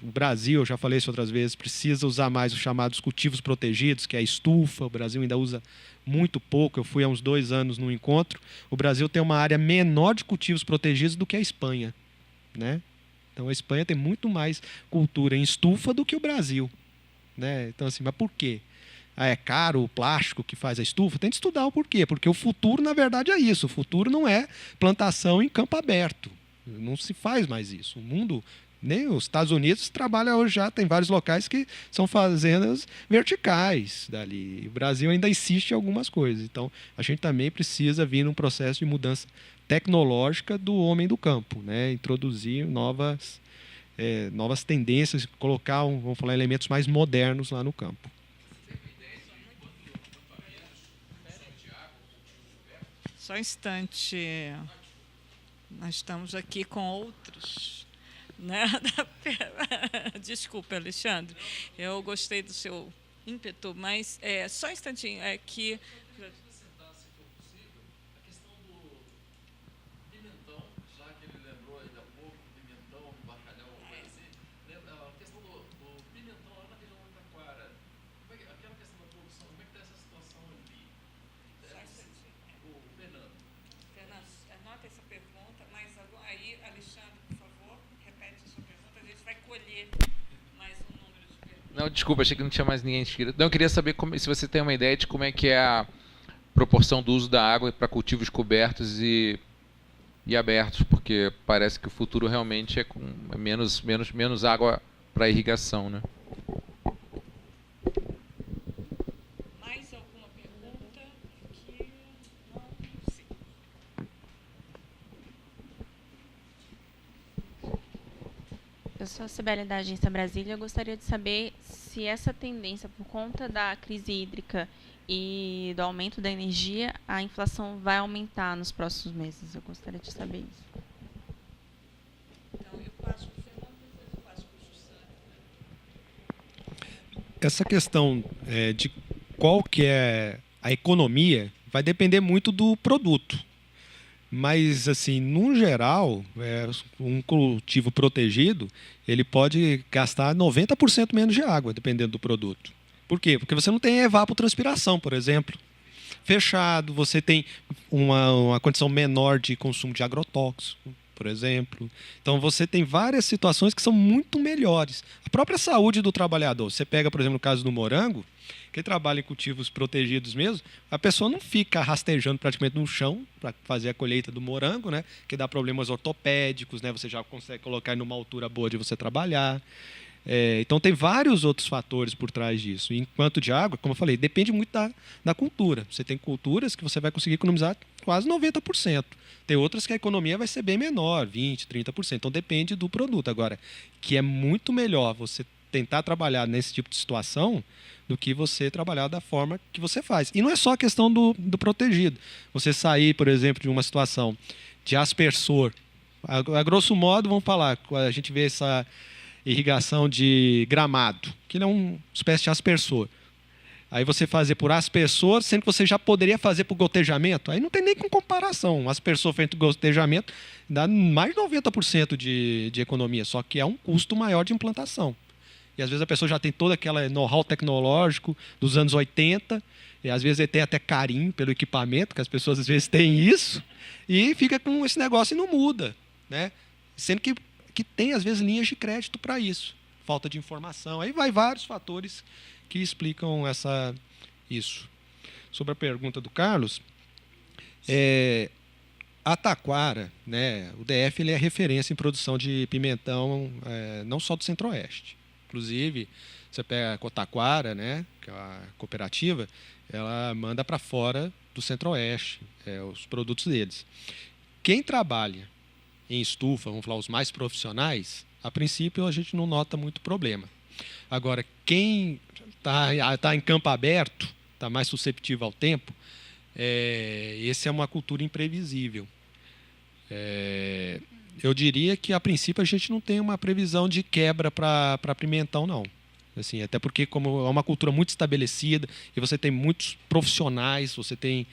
O Brasil, eu já falei isso outras vezes, precisa usar mais os chamados cultivos protegidos, que é a estufa. O Brasil ainda usa muito pouco. Eu fui há uns 2 anos num encontro. O Brasil tem uma área menor de cultivos protegidos do que a Espanha, né? Então a Espanha tem muito mais cultura em estufa do que o Brasil, né? Então assim, mas por quê? É caro o plástico que faz a estufa? Tem que estudar o porquê. Porque o futuro, na verdade, é isso. O futuro não é plantação em campo aberto. Não se faz mais isso. O mundo, nem os Estados Unidos trabalha hoje já, tem vários locais que são fazendas verticais dali. O Brasil ainda insiste em algumas coisas. Então, a gente também precisa vir num processo de mudança tecnológica do homem do campo, né? Introduzir novas tendências, colocar, vamos falar, elementos mais modernos lá no campo. Só um instante. Nós estamos aqui com outros, né? Desculpa, Alexandre. Eu gostei do seu ímpeto, mas só um instantinho. É que Não, desculpa, achei que não tinha mais ninguém inscrito. Não, eu queria saber se você tem uma ideia de como é que é a proporção do uso da água para cultivos cobertos e abertos, porque parece que o futuro realmente é com menos água para irrigação, né? mais alguma pergunta? Aqui não. Sim. Eu sou a Sibeli da Agência Brasília. Eu gostaria de saber se essa tendência, por conta da crise hídrica e do aumento da energia, a inflação vai aumentar nos próximos meses. Eu gostaria de saber isso. Então, eu passo para o Fernando, depois eu passo para o Jussane. Essa questão de qual que é a economia vai depender muito do produto. Mas, assim, no geral, um cultivo protegido, ele pode gastar 90% menos de água, dependendo do produto. Por quê? Porque você não tem evapotranspiração, por exemplo. Fechado, você tem uma condição menor de consumo de agrotóxico, por exemplo. Então, você tem várias situações que são muito melhores. A própria saúde do trabalhador. Você pega, por exemplo, no caso do morango, quem trabalha em cultivos protegidos mesmo, a pessoa não fica rastejando praticamente no chão para fazer a colheita do morango, né? Que dá problemas ortopédicos, né? Você já consegue colocar numa altura boa de você trabalhar. Então, tem vários outros fatores por trás disso. Enquanto de água, como eu falei, depende muito da cultura. Você tem culturas que você vai conseguir economizar quase 90%. Tem outras que a economia vai ser bem menor, 20%, 30%. Então, depende do produto. Agora, que é muito melhor você tentar trabalhar nesse tipo de situação do que você trabalhar da forma que você faz. E não é só a questão do protegido. Você sair, por exemplo, de uma situação de aspersor. A grosso modo, vamos falar, a gente vê essa irrigação de gramado, que é uma espécie de aspersor. Aí você fazer por aspersor, sendo que você já poderia fazer por gotejamento, aí não tem nem com comparação. Um aspersor feito por gotejamento dá mais de 90% de economia, só que é um custo maior de implantação. E às vezes a pessoa já tem todo aquele know-how tecnológico dos anos 80, e às vezes tem até carinho pelo equipamento, que as pessoas às vezes têm isso, e fica com esse negócio e não muda, né? Sendo que tem, às vezes, linhas de crédito para isso. Falta de informação. Aí vai vários fatores que explicam isso. Sobre a pergunta do Carlos, a Taquara, né, o DF ele é referência em produção de pimentão, não só do Centro-Oeste. Inclusive, você pega a Cotaquara, né, que é a cooperativa, ela manda para fora do Centro-Oeste os produtos deles. Quem trabalha em estufa, vamos falar, os mais profissionais, a princípio a gente não nota muito problema. Agora, quem está em campo aberto, está mais susceptível ao tempo, essa é uma cultura imprevisível. Eu diria que, a princípio, a gente não tem uma previsão de quebra para pimentão, não. Assim, até porque, como é uma cultura muito estabelecida, e você tem muitos profissionais, você tem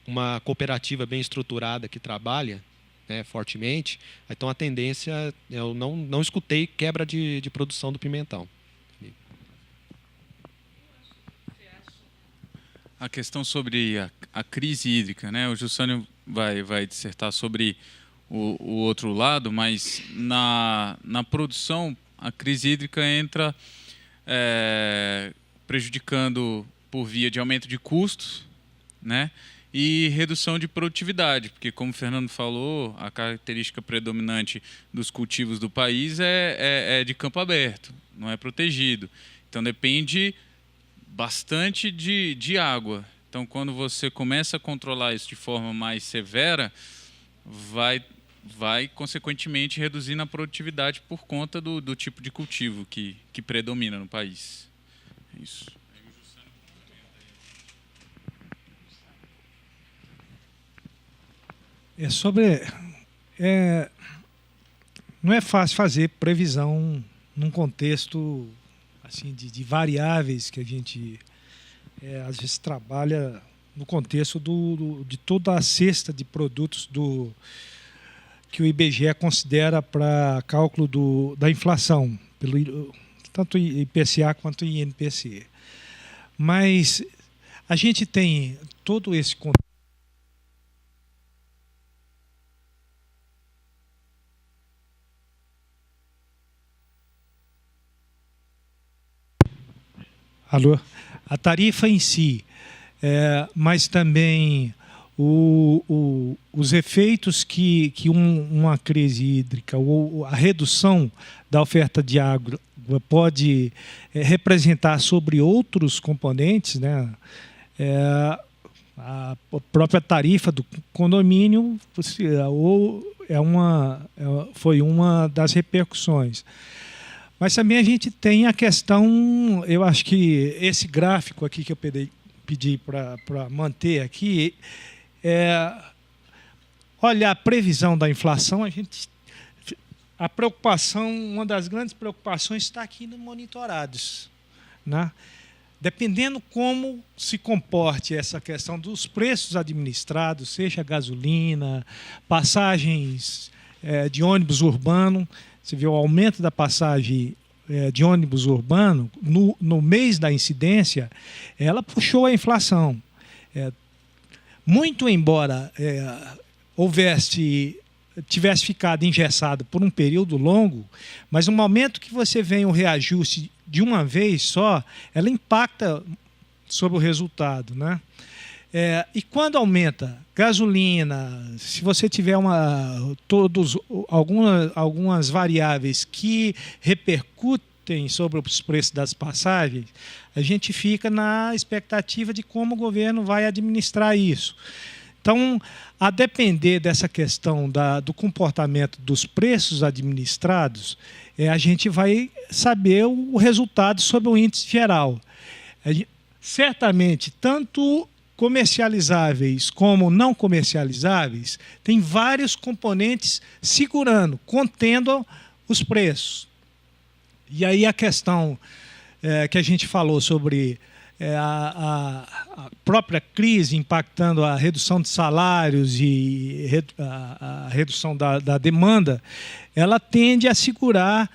uma cooperativa bem estruturada que trabalha, né, fortemente, então a tendência, eu não escutei quebra de produção do pimentão. A questão sobre a crise hídrica, né? O Jussânio vai dissertar sobre o outro lado, mas na produção a crise hídrica entra prejudicando por via de aumento de custos, né? E redução de produtividade, porque, como o Fernando falou, a característica predominante dos cultivos do país é de campo aberto, não é protegido. Então, depende bastante de água. Então, quando você começa a controlar isso de forma mais severa, vai consequentemente reduzir a produtividade por conta do tipo de cultivo que predomina no país. Isso. Não é fácil fazer previsão num contexto assim de variáveis que a gente às vezes trabalha no contexto de toda a cesta de produtos que o IBGE considera para cálculo da inflação, tanto IPCA quanto INPC. Mas a gente tem todo esse contexto. Alô? A tarifa em si, mas também os efeitos que uma crise hídrica ou a redução da oferta de água pode representar sobre outros componentes, né? A própria tarifa do condomínio foi uma das repercussões. Mas também a gente tem a questão, eu acho que esse gráfico aqui que eu pedi para manter aqui, olha a previsão da inflação, a preocupação, uma das grandes preocupações está aqui no monitorados, né? Dependendo como se comporte essa questão dos preços administrados, seja gasolina, passagens de ônibus urbano. Você vê o aumento da passagem de ônibus urbano, no mês da incidência, ela puxou a inflação. Muito embora tivesse ficado engessado por um período longo, mas no momento que você vem o reajuste de uma vez só, ela impacta sobre o resultado, né? E quando aumenta gasolina, se você tiver algumas variáveis que repercutem sobre os preços das passagens, a gente fica na expectativa de como o governo vai administrar isso. Então, a depender dessa questão do comportamento dos preços administrados, a gente vai saber o resultado sobre o índice geral. Certamente, tanto comercializáveis como não comercializáveis, tem vários componentes segurando, contendo os preços. E aí a questão que a gente falou sobre a própria crise impactando a redução de salários e a redução da demanda, ela tende a segurar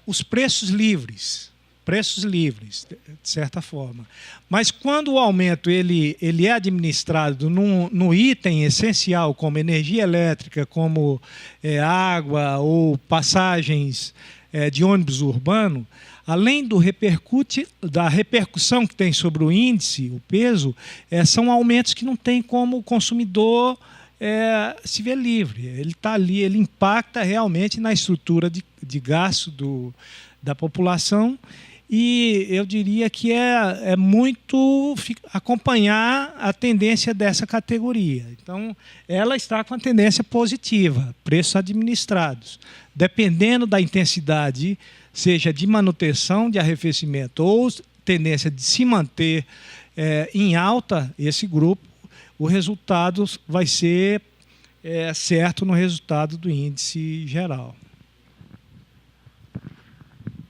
os preços livres, de certa forma. Mas quando o aumento ele é administrado no item essencial, como energia elétrica, como água ou passagens de ônibus urbano, além da repercussão que tem sobre o índice, o peso, são aumentos que não tem como o consumidor se ver livre. Ele está ali, ele impacta realmente na estrutura de gasto da população. E eu diria que é muito acompanhar a tendência dessa categoria. Então, ela está com a tendência positiva, preços administrados. Dependendo da intensidade, seja de manutenção, de arrefecimento ou tendência de se manter em alta, esse grupo, o resultado vai ser certo no resultado do índice geral.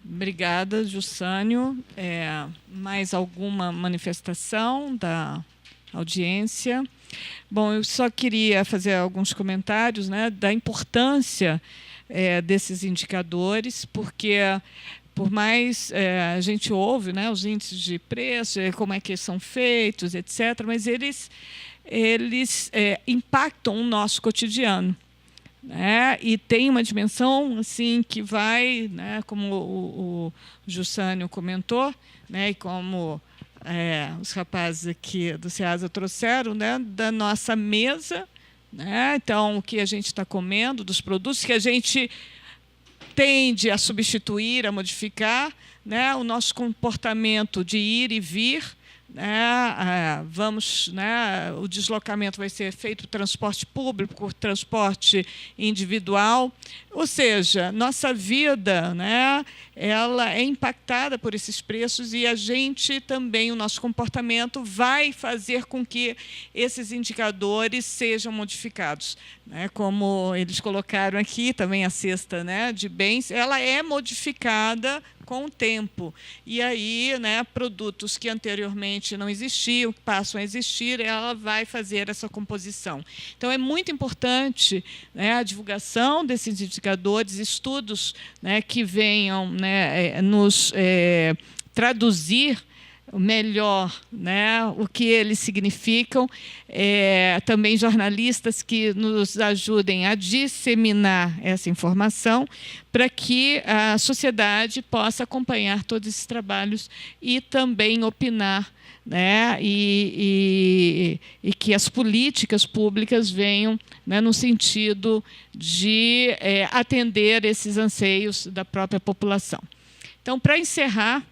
Obrigada, Jussânio. Mais alguma manifestação da audiência? Bom, eu só queria fazer alguns comentários, né, da importância desses indicadores, porque, por mais a gente ouve, né, os índices de preço, como é que são feitos, etc., mas eles impactam o nosso cotidiano. Né? E tem uma dimensão assim que vai, né, como o Jussânio comentou, né, e como os rapazes aqui do SEASA trouxeram, né, da nossa mesa, né? Então, o que a gente está comendo, dos produtos que a gente tende a substituir, a modificar, né, o nosso comportamento de ir e vir. O deslocamento vai ser feito por transporte público, por transporte individual, ou seja, nossa vida, né, ela é impactada por esses preços e a gente também, o nosso comportamento vai fazer com que esses indicadores sejam modificados. Né, como eles colocaram aqui, também a cesta, né, de bens, ela é modificada com o tempo. E aí, né, produtos que anteriormente não existiam, que passam a existir, ela vai fazer essa composição. Então, é muito importante, né, a divulgação desses indicadores, estudos, né, que venham, né, nos traduzir melhor, né, o que eles significam, também jornalistas que nos ajudem a disseminar essa informação para que a sociedade possa acompanhar todos esses trabalhos e também opinar, né, e que as políticas públicas venham, né, no sentido de atender esses anseios da própria população. Então, para encerrar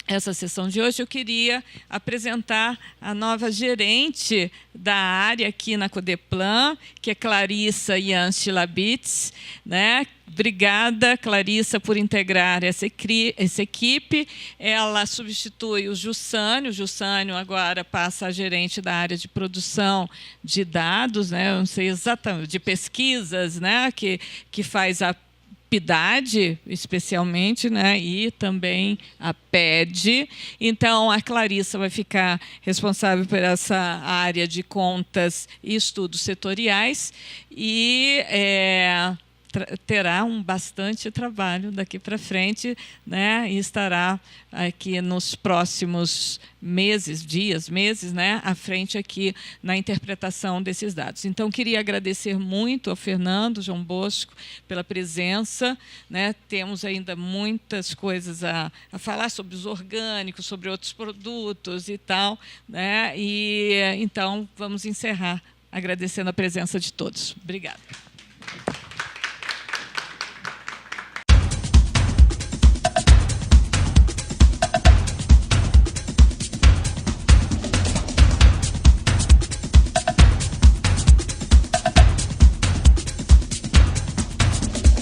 essa sessão de hoje, eu queria apresentar a nova gerente da área aqui na Codeplan, que é Clarissa Yanchilabitz, né? Obrigada, Clarissa, por integrar essa equipe. Ela substitui o Jussânio. O Jussânio agora passa a gerente da área de produção de dados, né? Eu não sei exatamente, de pesquisas, né? Que faz a PIDAD, especialmente, né, e também a PED. Então, a Clarissa vai ficar responsável por essa área de contas e estudos setoriais e terá bastante trabalho daqui para frente, né, e estará aqui nos próximos meses, né, à frente aqui na interpretação desses dados. Então, queria agradecer muito ao Fernando, João Bosco, pela presença, né. Temos ainda muitas coisas a falar sobre os orgânicos, sobre outros produtos e tal, né, e então vamos encerrar agradecendo a presença de todos. Obrigada.